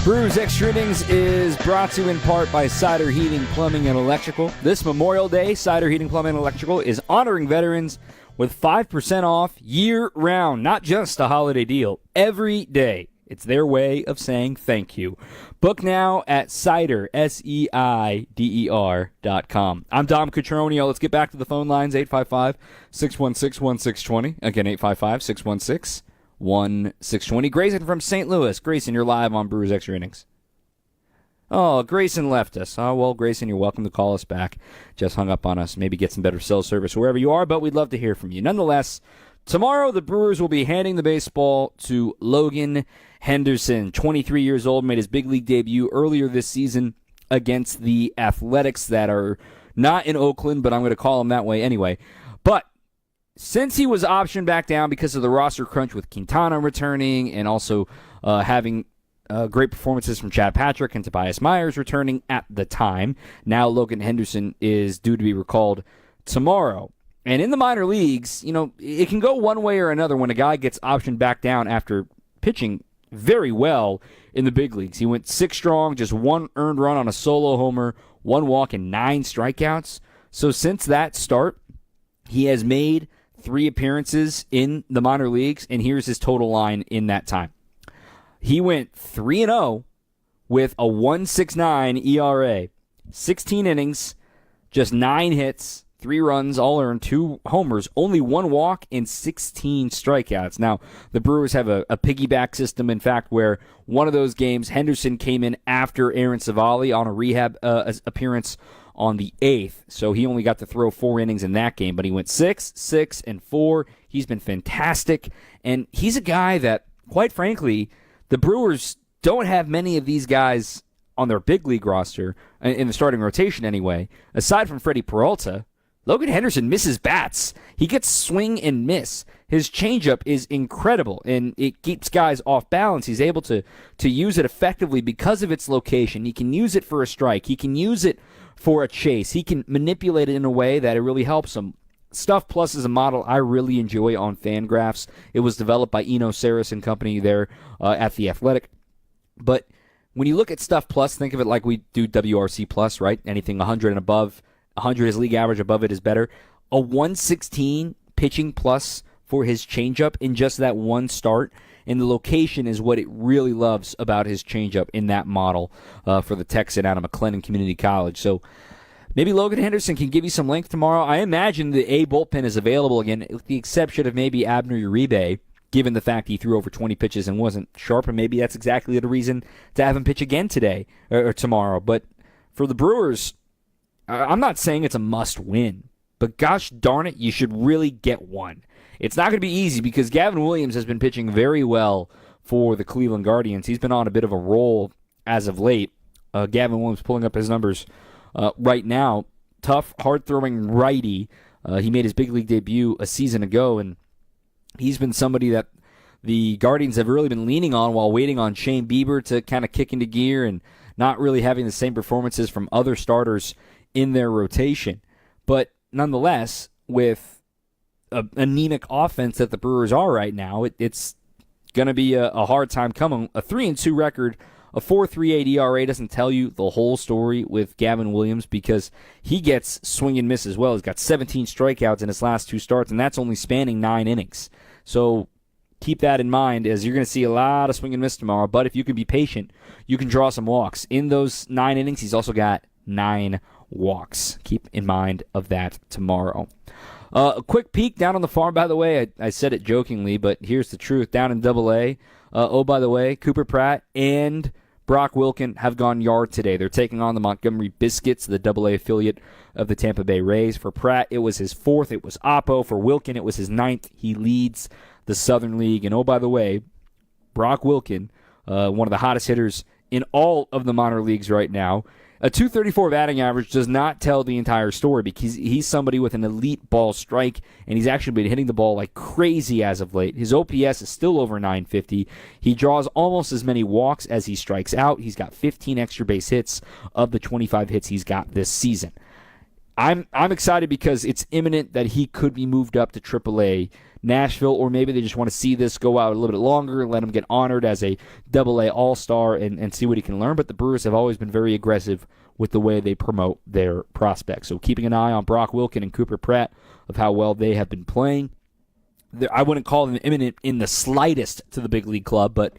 Brewers Extra Innings is brought to you in part by Cider Heating, Plumbing, and Electrical. This Memorial Day, Cider Heating, Plumbing, and Electrical is honoring veterans with 5% off year-round. Not just a holiday deal. Every day. It's their way of saying thank you. Book now at Cider, SEIDER.com. I'm Dom Cotroneo. Let's get back to the phone lines, 855-616-1620. Again, 855-616-1620. Grayson from St. Louis. Grayson, you're live on Brewers Extra Innings. Oh, Grayson left us. Oh, well, Grayson, you're welcome to call us back. Just hung up on us. Maybe get some better cell service wherever you are, but we'd love to hear from you. Nonetheless, tomorrow the Brewers will be handing the baseball to Logan Henderson, 23 years old, made his big league debut earlier this season against the Athletics that are not in Oakland, but I'm going to call them that way anyway. But since he was optioned back down because of the roster crunch with Quintana returning and also having great performances from Chad Patrick and Tobias Myers returning at the time, now Logan Henderson is due to be recalled tomorrow. And in the minor leagues, you know, it can go one way or another when a guy gets optioned back down after pitching very well in the big leagues. He went 6 strong, just 1 earned run on a solo homer, 1 walk, and 9 strikeouts. So since that start, he has made 3 appearances in the minor leagues, and here's his total line in that time. He went 3-0 with a 1.69 ERA, 16 innings, just 9 hits, 3 runs, all earned, 2 homers, only 1 walk, and 16 strikeouts. Now, the Brewers have a piggyback system, in fact, where one of those games, Henderson came in after Aaron Savali on a rehab appearance on the 8th. So he only got to throw 4 innings in that game, but he went 6, 6, and 4. He's been fantastic, and he's a guy that, quite frankly, the Brewers don't have many of these guys on their big league roster, in the starting rotation anyway, aside from Freddie Peralta. Logan Henderson misses bats. He gets swing and miss. His changeup is incredible, and it keeps guys off balance. He's able to use it effectively because of its location. He can use it for a strike. He can use it for a chase. He can manipulate it in a way that it really helps him. Stuff Plus is a model I really enjoy on Fangraphs. It was developed by Eno Saris and company there at The Athletic. But when you look at Stuff Plus, think of it like we do WRC Plus, right? Anything 100 and above. 100 is league average, above it is better. A 116 pitching plus for his changeup in just that one start, and the location is what it really loves about his changeup in that model for the Texan out of McLennan Community College. So maybe Logan Henderson can give you some length tomorrow. I imagine the A bullpen is available again, with the exception of maybe Abner Uribe, given the fact he threw over 20 pitches and wasn't sharp, and maybe that's exactly the reason to have him pitch again today or tomorrow. But for the Brewers, I'm not saying it's a must-win, but gosh darn it, you should really get one. It's not going to be easy because Gavin Williams has been pitching very well for the Cleveland Guardians. He's been on a bit of a roll as of late. Gavin Williams pulling up his numbers right now. Tough, hard-throwing righty. He made his big league debut a season ago, and he's been somebody that the Guardians have really been leaning on while waiting on Shane Bieber to kind of kick into gear and not really having the same performances from other starters in their rotation. But nonetheless, with an anemic offense that the Brewers are right now, it's going to be a hard time coming. A 3-2 record, a 4.38 ERA doesn't tell you the whole story with Gavin Williams because he gets swing and miss as well. He's got 17 strikeouts in his last 2 starts, and that's only spanning 9 innings. So keep that in mind as you're going to see a lot of swing and miss tomorrow. But if you can be patient, you can draw some walks. In those 9 innings, he's also got 9 walks. Keep in mind of that tomorrow. A quick peek down on the farm, by the way. I said it jokingly, but here's the truth. Down in Double-A, by the way, Cooper Pratt and Brock Wilken have gone yard today. They're taking on the Montgomery Biscuits, the Double-A affiliate of the Tampa Bay Rays. For Pratt, it was his 4th. It was Oppo. For Wilken, it was his 9th. He leads the Southern League. And by the way, Brock Wilken, one of the hottest hitters in all of the minor leagues right now. A 234 batting average does not tell the entire story because he's somebody with an elite ball strike, and he's actually been hitting the ball like crazy as of late. His OPS is still over 950. He draws almost as many walks as he strikes out. He's got 15 extra base hits of the 25 hits he's got this season. I'm excited because it's imminent that he could be moved up to AAA Nashville, or maybe they just want to see this go out a little bit longer and let him get honored as a Double-A All-Star and see what he can learn. But the Brewers have always been very aggressive with the way they promote their prospects. So keeping an eye on Brock Wilken and Cooper Pratt of how well they have been playing. I wouldn't call them imminent in the slightest to the big league club, but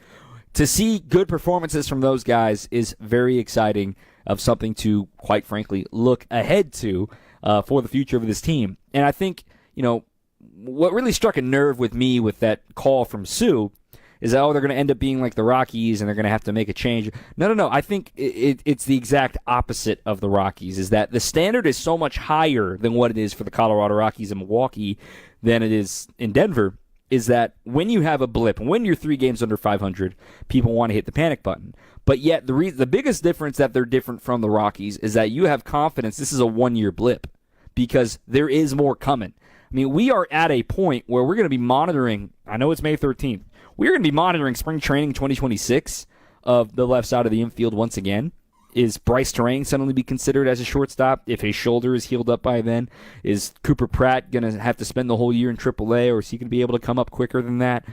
to see good performances from those guys is very exciting, of something to, quite frankly, look ahead to for the future of this team. And I think, what really struck a nerve with me with that call from Sue is that, they're going to end up being like the Rockies and they're going to have to make a change. No. I think it's the exact opposite of the Rockies, is that the standard is so much higher than what it is for the Colorado Rockies in Milwaukee than it is in Denver, is that when you have a blip, when you're 3 games under 500, people want to hit the panic button. But yet the biggest difference that they're different from the Rockies is that you have confidence this is a 1-year blip because there is more coming. I mean, we are at a point where we're going to be monitoring, I know it's May 13th, we're going to be monitoring spring training 2026 of the left side of the infield once again. Is Bryce Terang suddenly be considered as a shortstop if his shoulder is healed up by then? Is Cooper Pratt going to have to spend the whole year in AAA, or is he going to be able to come up quicker than that?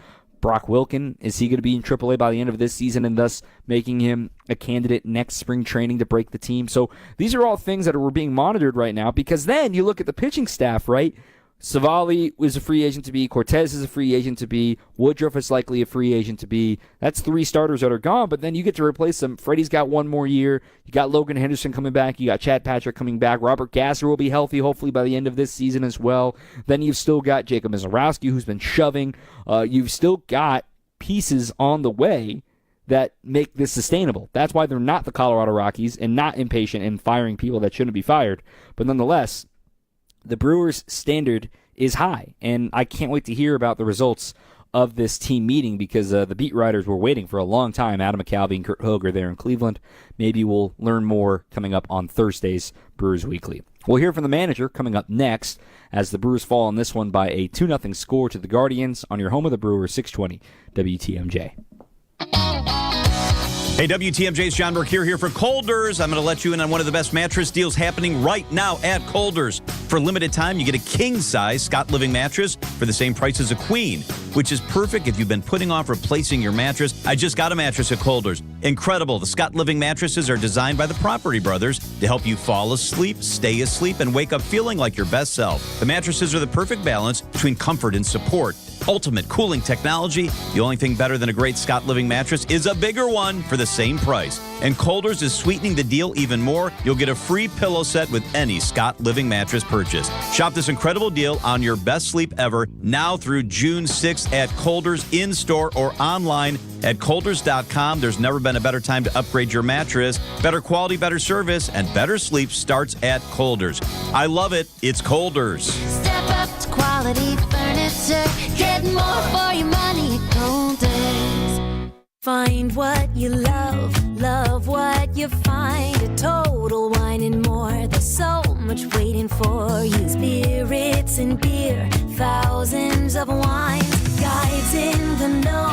Brock Wilken, is he going to be in AAA by the end of this season and thus making him a candidate next spring training to break the team? So these are all things that are being monitored right now, because then you look at the pitching staff, right? Savali is a free agent to be. Cortez is a free agent to be. Woodruff is likely a free agent to be. That's 3 starters that are gone, but then you get to replace them. Freddie's got 1 more year. You got Logan Henderson coming back. You got Chad Patrick coming back. Robert Gasser will be healthy, hopefully, by the end of this season as well. Then you've still got Jacob Mizorowski, who's been shoving. You've still got pieces on the way that make this sustainable. That's why they're not the Colorado Rockies and not impatient in firing people that shouldn't be fired. But nonetheless, the Brewers' standard is high, and I can't wait to hear about the results of this team meeting because the beat writers were waiting for a long time. Adam McCalvy and Kurt Hogue are there in Cleveland. Maybe we'll learn more coming up on Thursday's Brewers Weekly. We'll hear from the manager coming up next as the Brewers fall on this one by a 2-0 score to the Guardians on your home of the Brewers, 620 WTMJ. Hey, WTMJ's John Burke here for Colders. I'm going to let you in on one of the best mattress deals happening right now at Colders. For a limited time, you get a king-size Scott Living mattress for the same price as a queen, which is perfect if you've been putting off replacing your mattress. I just got a mattress at Colders. Incredible. The Scott Living mattresses are designed by the Property Brothers to help you fall asleep, stay asleep, and wake up feeling like your best self. The mattresses are the perfect balance between comfort and support. Ultimate cooling technology. The only thing better than a great Scott Living mattress is a bigger one for the same price. And Colders is sweetening the deal even more. You'll get a free pillow set with any Scott Living mattress purchase. Shop this incredible deal on your best sleep ever now through June 6th at Colders in-store or online at Colders.com. There's never been a better time to upgrade your mattress. Better quality, better service, and better sleep starts at Colders. I love it. It's Colders. Step up to quality furniture. Get more for your money at Colders. Find what you love, love what you find. A Total Wine and More. There's so much waiting for you. Spirits and beer, thousands of wines. Guides in the know.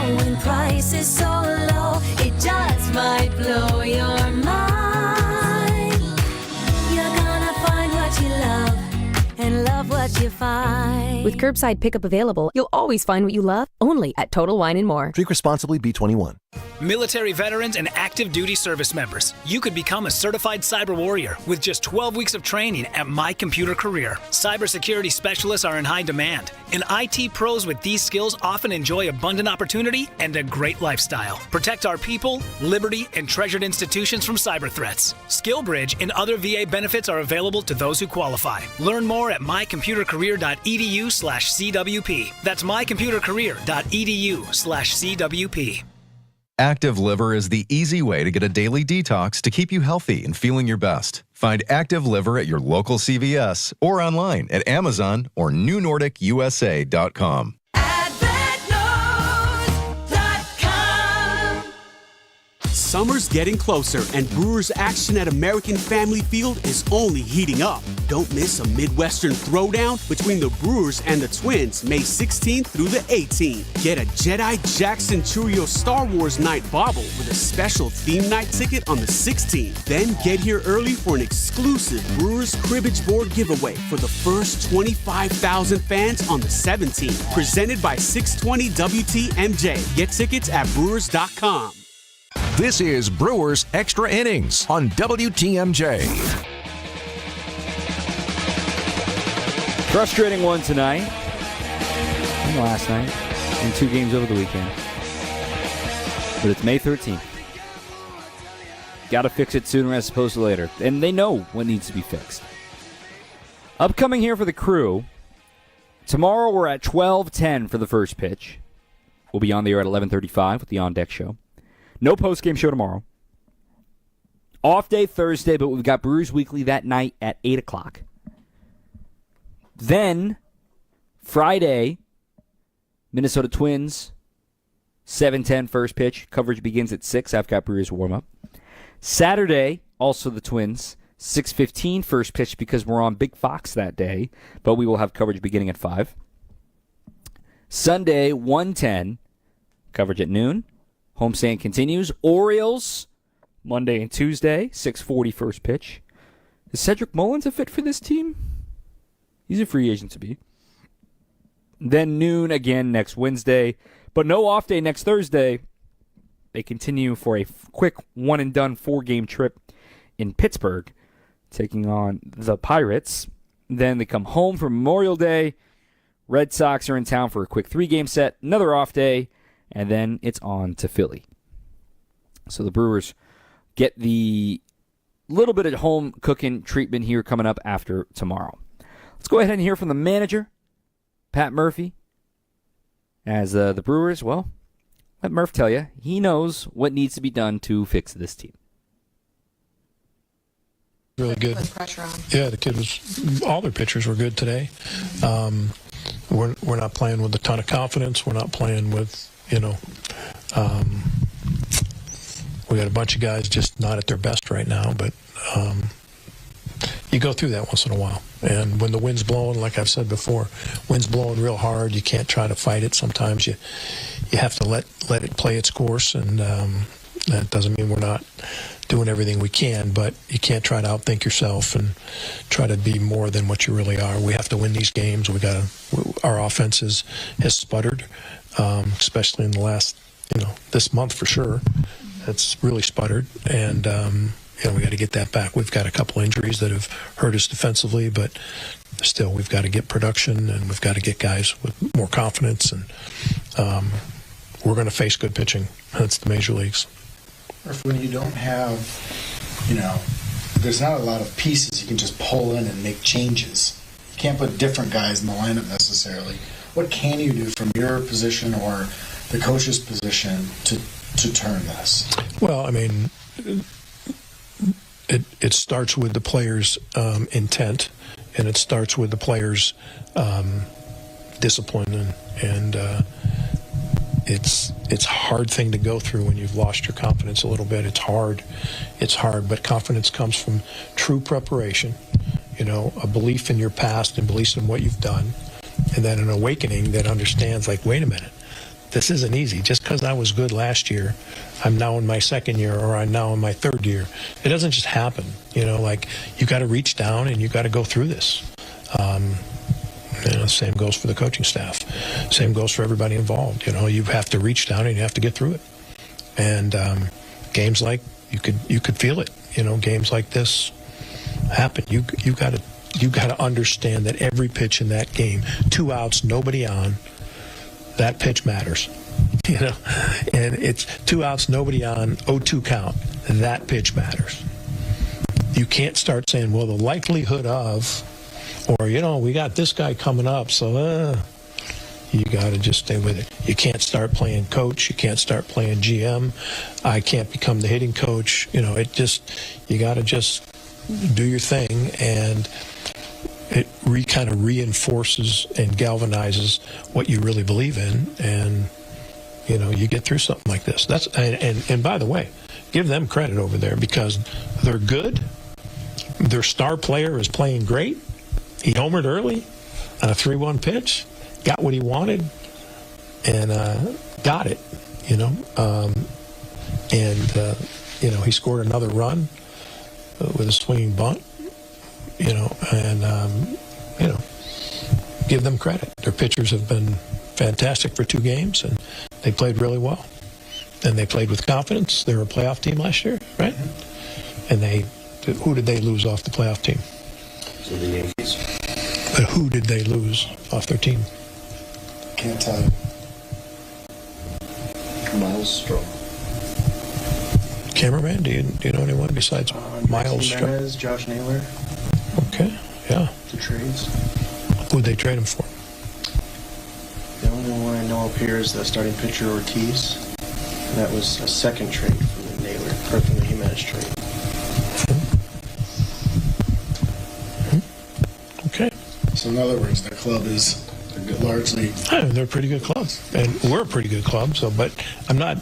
price is so low, it just might blow your mind. You're gonna find what you love and love what you find. With curbside pickup available, you'll always find what you love, only at Total Wine & More. Drink responsibly, B21. Military veterans and active duty service members, you could become a certified cyber warrior with just 12 weeks of training at My Computer Career. Cybersecurity specialists are in high demand, and IT pros with these skills often enjoy abundant opportunity and a great lifestyle. Protect our people, liberty, and treasured institutions from cyber threats. SkillBridge and other VA benefits are available to those who qualify. Learn more at mycomputercareer.edu/CWP. That's mycomputercareer.edu/CWP. Active Liver is the easy way to get a daily detox to keep you healthy and feeling your best. Find Active Liver at your local CVS or online at Amazon or NewNordicUSA.com. Summer's getting closer, and Brewers action at American Family Field is only heating up. Don't miss a Midwestern throwdown between the Brewers and the Twins, May 16th through the 18th. Get a Jedi Jack Centurio Star Wars night bobble with a special theme night ticket on the 16th. Then get here early for an exclusive Brewers cribbage board giveaway for the first 25,000 fans on the 17th. Presented by 620 WTMJ. Get tickets at Brewers.com. This is Brewers Extra Innings on WTMJ. Frustrating one tonight and last night and 2 games over the weekend. But it's May 13th. Got to fix it sooner as opposed to later. And they know what needs to be fixed. Upcoming here for the Crew. Tomorrow we're at 12:10 for the first pitch. We'll be on the air at 11:35 with the On Deck Show. No post-game show tomorrow. Off day Thursday, but we've got Brewers Weekly that night at 8 o'clock. Then, Friday, Minnesota Twins, 7:10 first pitch. Coverage begins at 6. I've got Brewers warm-up. Saturday, also the Twins, 6:15 first pitch because we're on Big Fox that day, but we will have coverage beginning at 5. Sunday, 1:10, coverage at noon. Homestand continues. Orioles, Monday and Tuesday, 6:40 first pitch. Is Cedric Mullins a fit for this team? He's a free agent to be. Then noon again next Wednesday, but no off day next Thursday. They continue for a quick one-and-done 4-game trip in Pittsburgh, taking on the Pirates. Then they come home for Memorial Day. Red Sox are in town for a quick 3-game set, another off day, and then it's on to Philly. So the Brewers get the little bit of home cooking treatment here coming up after tomorrow. Let's go ahead and hear from the manager, Pat Murphy. As the Brewers, well, let Murph tell you, he knows what needs to be done to fix this team. Really good. Yeah, the kid was. All their pitchers were good today. We're not playing with a ton of confidence. We're not playing with, we got a bunch of guys just not at their best right now. But you go through that once in a while. And when the wind's blowing, like I've said before, wind's blowing real hard. You can't try to fight it. Sometimes you have to let it play its course. And that doesn't mean we're not doing everything we can, but you can't try to outthink yourself and try to be more than what you really are. We have to win these games. Our offense has sputtered, especially in the last, this month for sure. It's really sputtered, and we got to get that back. We've got a couple injuries that have hurt us defensively, but still, we've got to get production, and we've got to get guys with more confidence, and we're going to face good pitching. That's the major leagues. When you don't have, there's not a lot of pieces you can just pull in and make changes. You can't put different guys in the lineup necessarily. What can you do from your position or the coach's position to turn this? Well, it starts with the players' intent, and it starts with the players' discipline, and it's a hard thing to go through when you've lost your confidence a little bit. It's hard, but confidence comes from true preparation, a belief in your past and belief in what you've done, and then an awakening that understands, like, wait a minute, this isn't easy. Just because I was good last year, I'm now in my second year, or I'm now in my third year. It doesn't just happen. Like, you got to reach down and you got to go through this. Same goes for the coaching staff. Same goes for everybody involved. You have to reach down and you have to get through it. And games like you could feel it. Games like this happen. You got to understand that every pitch in that game, 2 outs, nobody on, that pitch matters. And it's 2 outs, nobody on, 0-2 count. That pitch matters. You can't start saying, well, the likelihood of, or, we got this guy coming up, so you got to just stay with it. You can't start playing coach. You can't start playing GM. I can't become the hitting coach. You got to just do your thing, and it kind of reinforces and galvanizes what you really believe in, and, you get through something like this. And by the way, give them credit over there because they're good. Their star player is playing great. He homered early on a 3-1 pitch, got what he wanted, and got it, he scored another run with a swinging bunt, give them credit. Their pitchers have been fantastic for 2 games, and they played really well. And they played with confidence. They were a playoff team last year, right? And who did they lose off the playoff team? So the Yankees. But who did they lose off their team? Can't tell you. Miles Straw. Cameraman, do you know anyone besides Miles Straw? Jimenez, Josh Naylor. Okay, yeah. The trades. Who'd they trade him for? The only one I know up here is the starting pitcher Ortiz. And that was a second trade from the Naylor, or from the Jimenez trade. Okay. So in other words, the club is largely. They're a pretty good club, and we're a pretty good club. So, but I'm not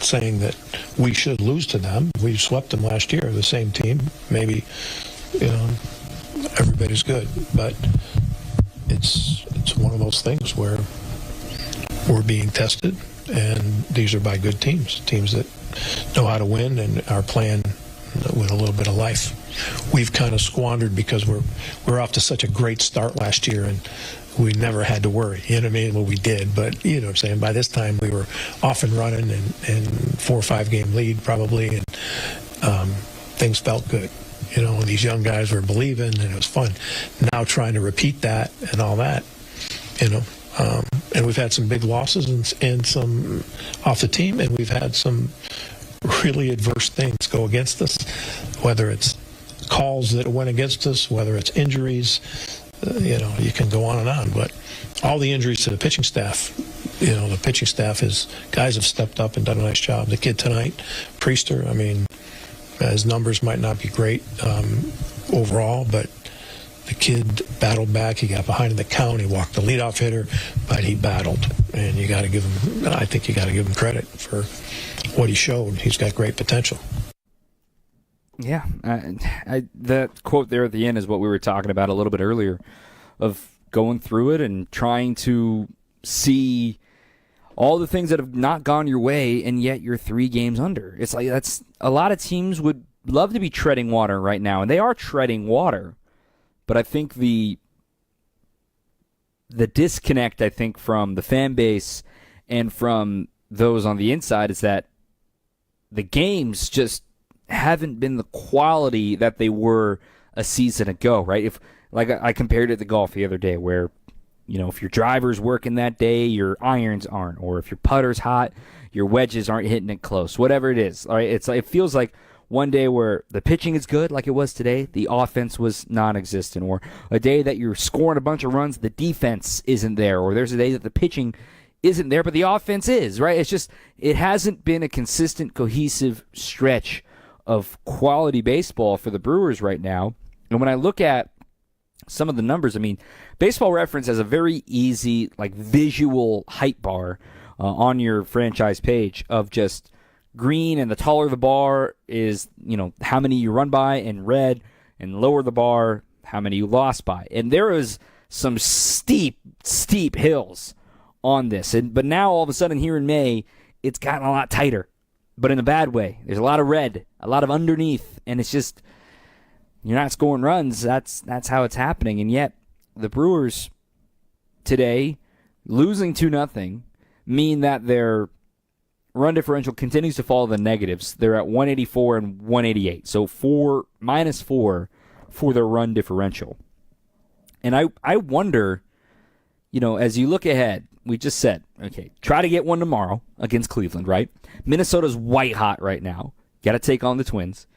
saying that we should lose to them. We swept them last year, the same team. Maybe, everybody's good, but it's one of those things where we're being tested, and these are by good teams that know how to win and are playing with a little bit of life. We've kind of squandered because we're off to such a great start last year, and we never had to worry. You know what I mean? Well, we did, but you know what I'm saying? By this time, we were off and running and 4 or 5 game lead probably, and things felt good. These young guys were believing, and it was fun. Now trying to repeat that and all that, and we've had some big losses and some off the team, and we've had some really adverse things go against us, whether it's calls that went against us, whether it's injuries, you can go on and on. But all the injuries to the pitching staff, the pitching staff guys have stepped up and done a nice job. The kid tonight, Priester, his numbers might not be great overall, but the kid battled back. He got behind in the count. He walked the leadoff hitter, but he battled. And I think you got to give him credit for what he showed. He's got great potential. Yeah, that quote there at the end is what we were talking about a little bit earlier, of going through it and trying to see all the things that have not gone your way, and yet you're 3 games under. It's like that's a lot of teams would love to be treading water right now, and they are treading water. But I think the disconnect, I think, from the fan base and from those on the inside is that the games just haven't been the quality that they were a season ago, right? If I compared it to golf the other day, where if your driver's working that day, your irons aren't, or if your putter's hot, your wedges aren't hitting it close, whatever it is. All right, it feels like one day where the pitching is good, like it was today, the offense was non-existent, or a day that you're scoring a bunch of runs, the defense isn't there, or there's a day that the pitching isn't there, but the offense is, right? It's just, it hasn't been a consistent, cohesive stretch of quality baseball for the Brewers right now. And when I look at some of the numbers, Baseball Reference has a very easy, visual height bar on your franchise page of just green, and the taller the bar is, how many you run by, and red, and lower the bar, how many you lost by. And there is some steep hills on this. But now, all of a sudden, here in May, it's gotten a lot tighter, but in a bad way. There's a lot of red, a lot of underneath, and it's just, you're not scoring runs. That's how it's happening. And yet, the Brewers today, losing 2-0, mean that their run differential continues to fall in the negatives. They're at 184 and 188, so -4 for their run differential. And I wonder, as you look ahead, we just said, okay, try to get one tomorrow against Cleveland, right? Minnesota's white hot right now. Got to take on the Twins.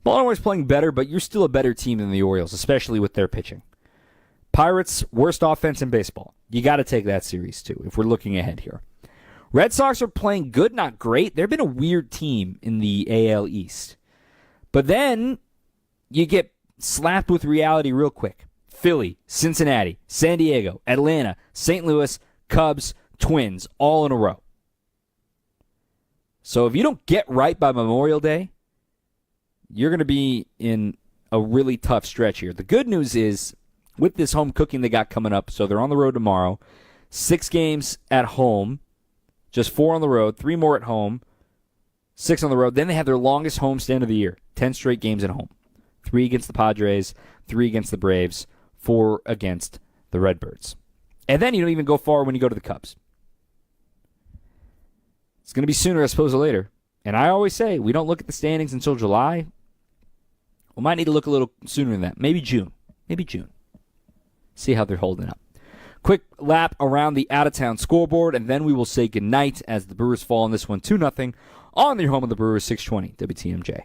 Baltimore's playing better, but you're still a better team than the Orioles, especially with their pitching. Pirates, worst offense in baseball. You got to take that series, too, if we're looking ahead here. Red Sox are playing good, not great. They've been a weird team in the AL East. But then you get slapped with reality real quick. Philly, Cincinnati, San Diego, Atlanta, St. Louis, Cubs, Twins, all in a row. So if you don't get right by Memorial Day, you're going to be in a really tough stretch here. The good news is, with this home cooking they got coming up, so they're on the road tomorrow, 6 games at home, just 4 on the road, 3 more at home, 6 on the road. Then they have their longest homestand of the year, 10 straight games at home. 3 against the Padres, 3 against the Braves, 4 against the Redbirds. And then you don't even go far when you go to the Cubs. It's going to be sooner, I suppose, or later. And I always say, we don't look at the standings until July. We might need to look a little sooner than that. Maybe June. See how they're holding up. Quick lap around the out-of-town scoreboard, and then we will say goodnight as the Brewers fall in this one 2-0 on their home of the Brewers, 620 WTMJ.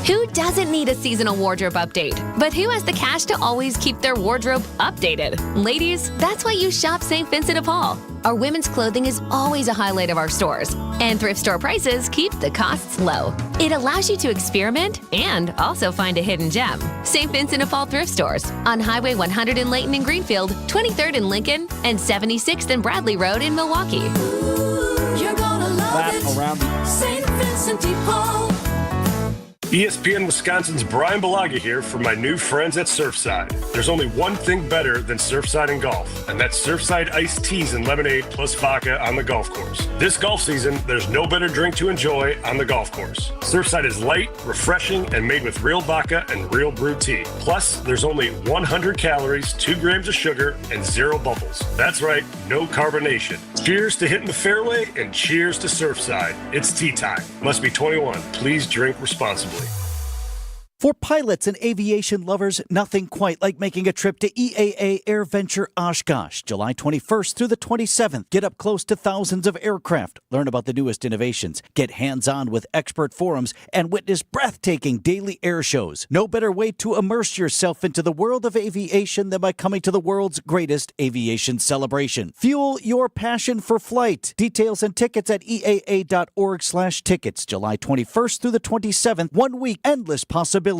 Who doesn't need a seasonal wardrobe update? But who has the cash to always keep their wardrobe updated? Ladies, that's why you shop St. Vincent de Paul. Our women's clothing is always a highlight of our stores, and thrift store prices keep the costs low. It allows you to experiment and also find a hidden gem. St. Vincent de Paul thrift stores on Highway 100 in Layton and Greenfield, 23rd in Lincoln, and 76th and Bradley Road in Milwaukee. You're gonna love it. Around the St. Vincent de Paul. ESPN Wisconsin's Brian Balaga here for my new friends at Surfside. There's only one thing better than Surfside and golf, and that's Surfside iced teas and lemonade plus vodka on the golf course. This golf season, there's no better drink to enjoy on the golf course. Surfside is light, refreshing, and made with real vodka and real brewed tea. Plus, there's only 100 calories, 2 grams of sugar, and 0 bubbles. That's right, no carbonation. Cheers to hitting the fairway and cheers to Surfside. It's tea time. Must be 21. Please drink responsibly. For pilots and aviation lovers, nothing quite like making a trip to EAA AirVenture Oshkosh, July 21st through the 27th. Get up close to thousands of aircraft, learn about the newest innovations, get hands-on with expert forums, and witness breathtaking daily air shows. No better way to immerse yourself into the world of aviation than by coming to the world's greatest aviation celebration. Fuel your passion for flight. Details and tickets at eaa.org/tickets, July 21st through the 27th. 1 week, endless possibilities.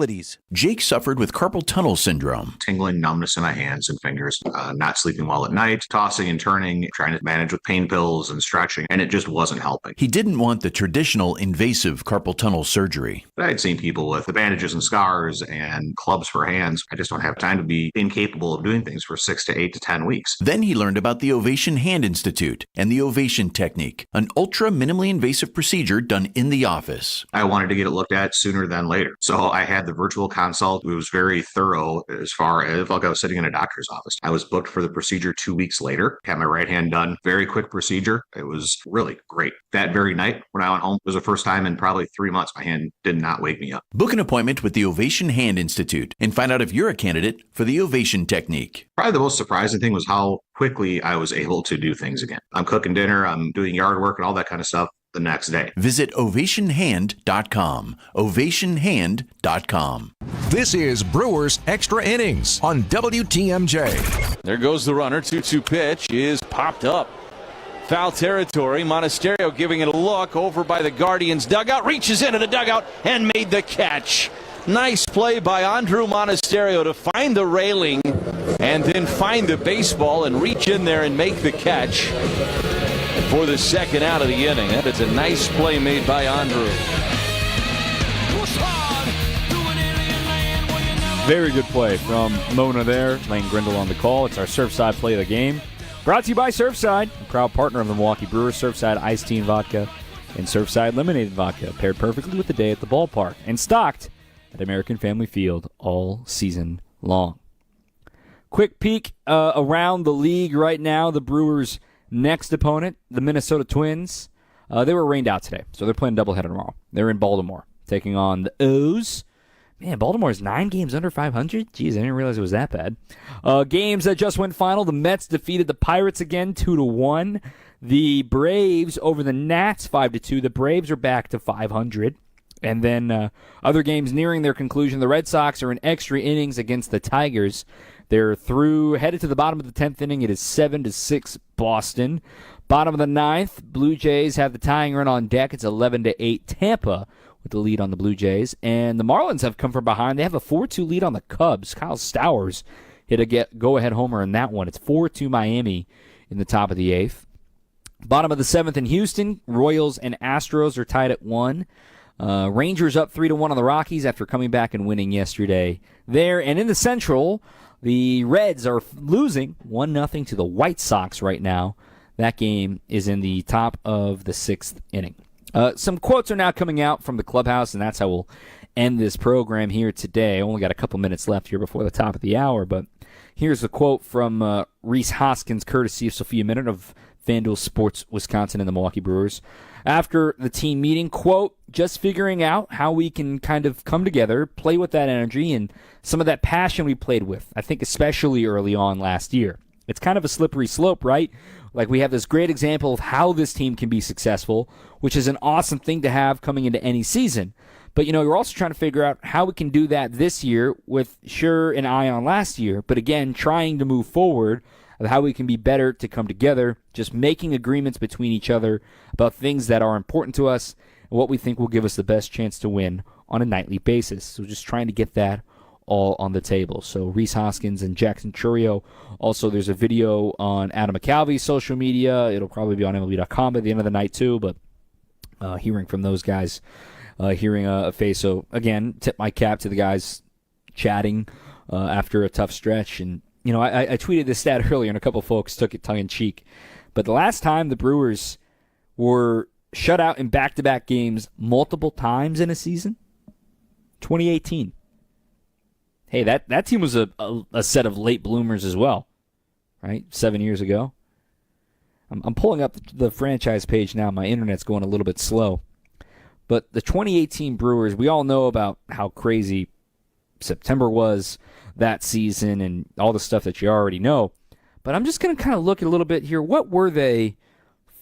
Jake suffered with carpal tunnel syndrome. Tingling, numbness in my hands and fingers, not sleeping well at night, tossing and turning, trying to manage with pain pills and stretching, and it just wasn't helping. He didn't want the traditional invasive carpal tunnel surgery. I had seen people with the bandages and scars and clubs for hands. I just don't have time to be incapable of doing things for 6 to 8 to 10 weeks. Then he learned about the Ovation Hand Institute and the Ovation Technique, an ultra minimally invasive procedure done in the office. I wanted to get it looked at sooner than later. So I had the virtual consult. It was very thorough as far as like I was sitting in a doctor's office. I was booked for the procedure 2 weeks later, had my right hand done. Very quick procedure. It was really great. That very night when I went home, it was the first time in probably 3 months my hand did not wake me up. Book an appointment with the Ovation Hand Institute and find out if you're a candidate for the Ovation Technique. Probably the most surprising thing was how quickly I was able to do things again. I'm cooking dinner, I'm doing yard work and all that kind of stuff the next day. Visit ovationhand.com. ovationhand.com. This is Brewers Extra Innings on WTMJ. There goes the runner. 2-2 pitch is popped up. Foul territory. Monasterio giving it a look over by the Guardians dugout. Reaches into the dugout and made the catch. Nice play by Andrew Monasterio to find the railing and then find the baseball and reach in there and make the catch for the second out of the inning. That is a nice play made by Andrew. Very good play from Mona there. Lane Grindle on the call. It's our Surfside play of the game. Brought to you by Surfside, a proud partner of the Milwaukee Brewers. Surfside Iced Tea and Vodka and Surfside Lemonade Vodka, paired perfectly with the day at the ballpark and stocked at American Family Field all season long. Quick peek around the league right now. The Brewers' next opponent, the Minnesota Twins, they were rained out today, so they're playing doubleheader tomorrow. They're in Baltimore, taking on the O's. Man, Baltimore's 9 games under 500? Jeez, I didn't realize it was that bad. Games that just went final. The Mets defeated the Pirates again, 2-1. The Braves over the Nats, 5-2. The Braves are back to 500. And then other games nearing their conclusion. The Red Sox are in extra innings against the Tigers. They're headed to the bottom of the 10th inning. It is 7-6 Boston. Bottom of the 9th, Blue Jays have the tying run on deck. It's 11-8 Tampa with the lead on the Blue Jays. And the Marlins have come from behind. They have a 4-2 lead on the Cubs. Kyle Stowers hit a go-ahead homer in that one. It's 4-2 Miami in the top of the 8th. Bottom of the 7th in Houston, Royals and Astros are tied at 1. Rangers up 3-1 on the Rockies after coming back and winning yesterday there. And in the Central, the Reds are losing 1-0 to the White Sox right now. That game is in the top of the 6th inning. Some quotes are now coming out from the clubhouse, and that's how we'll end this program here today. I only got a couple minutes left here before the top of the hour, but here's a quote from Rhys Hoskins, courtesy of Sophia Minute of FanDuel Sports Wisconsin and the Milwaukee Brewers. After the team meeting, quote, just figuring out how we can kind of come together, play with that energy and some of that passion we played with, I think especially early on last year. It's kind of a slippery slope, right? Like we have this great example of how this team can be successful, which is an awesome thing to have coming into any season. But, you're also trying to figure out how we can do that this year with sure an eye on last year, but again, trying to move forward of how we can be better to come together, just making agreements between each other about things that are important to us and what we think will give us the best chance to win on a nightly basis. So just trying to get that all on the table. So Rhys Hoskins and Jackson Churio. Also, there's a video on Adam McCalvy's social media. It'll probably be on MLB.com at the end of the night too, but hearing from those guys, hearing a face. So again, tip my cap to the guys chatting after a tough stretch. And I tweeted this stat earlier, and a couple folks took it tongue-in-cheek. But the last time the Brewers were shut out in back-to-back games multiple times in a season, 2018. Hey, that team was a set of late bloomers as well, right? 7 years ago. I'm pulling up the franchise page now. My internet's going a little bit slow. But the 2018 Brewers, we all know about how crazy September was that season and all the stuff that you already know. But I'm just going to kind of look a little bit here. What were they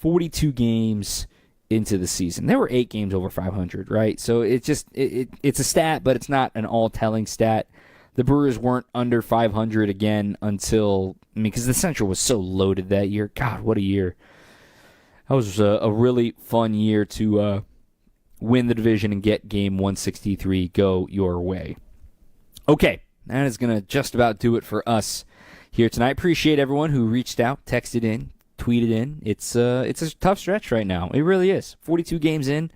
42 games into the season? There were 8 games over 500, right? So it's a stat, but it's not an all-telling stat. The Brewers weren't under 500 again until, because the Central was so loaded that year. God, what a year. That was a really fun year to win the division and get game 163 go your way. Okay, that is going to just about do it for us here tonight. Appreciate everyone who reached out, texted in, tweeted in. It's a tough stretch right now. It really is. 42 games in.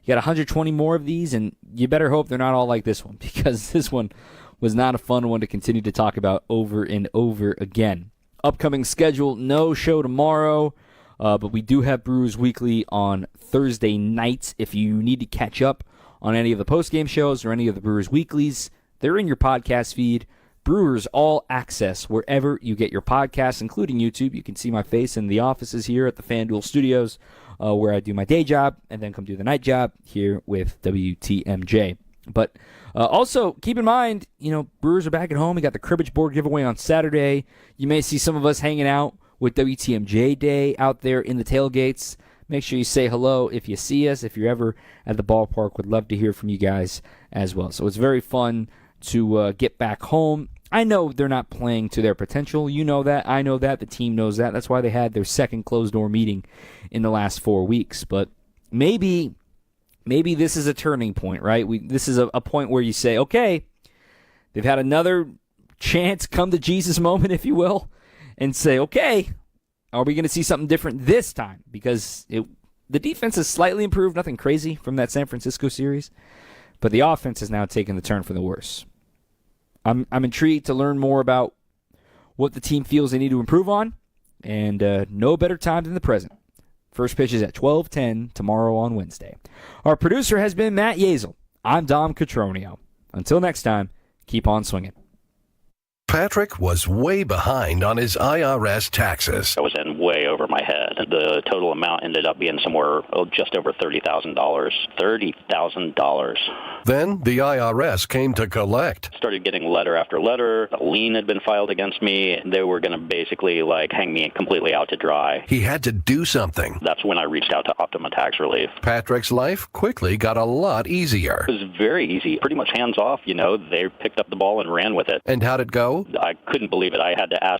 You got 120 more of these, and you better hope they're not all like this one, because this one was not a fun one to continue to talk about over and over again. Upcoming schedule, no show tomorrow, but we do have Brewers Weekly on Thursday nights. If you need to catch up on any of the post-game shows or any of the Brewers Weeklies, they're in your podcast feed. Brewers All Access, wherever you get your podcasts, including YouTube. You can see my face in the offices here at the FanDuel Studios, where I do my day job and then come do the night job here with WTMJ. But also, keep in mind, Brewers are back at home. We got the cribbage board giveaway on Saturday. You may see some of us hanging out with WTMJ Day out there in the tailgates. Make sure you say hello if you see us. If you're ever at the ballpark, would love to hear from you guys as well. So it's very fun to get back home. I know they're not playing to their potential. You know that. I know that. The team knows that. That's why they had their second closed-door meeting in the last 4 weeks. But maybe this is a turning point, right? This is a point where you say, okay, they've had another chance, come to Jesus moment, if you will, and say, okay, are we going to see something different this time? Because the defense has slightly improved, nothing crazy from that San Francisco series, but the offense has now taken the turn for the worse. I'm intrigued to learn more about what the team feels they need to improve on, and no better time than the present. First pitch is at 12:10 tomorrow on Wednesday. Our producer has been Matt Yazel. I'm Dom Cotroneo. Until next time, keep on swinging. Patrick was way behind on his IRS taxes. I was in way over my head. The total amount ended up being somewhere just over $30,000. $30,000. Then the IRS came to collect. Started getting letter after letter. A lien had been filed against me. They were going to basically hang me completely out to dry. He had to do something. That's when I reached out to Optima Tax Relief. Patrick's life quickly got a lot easier. It was very easy. Pretty much hands off, They picked up the ball and ran with it. And how'd it go? I couldn't believe it. I had to ask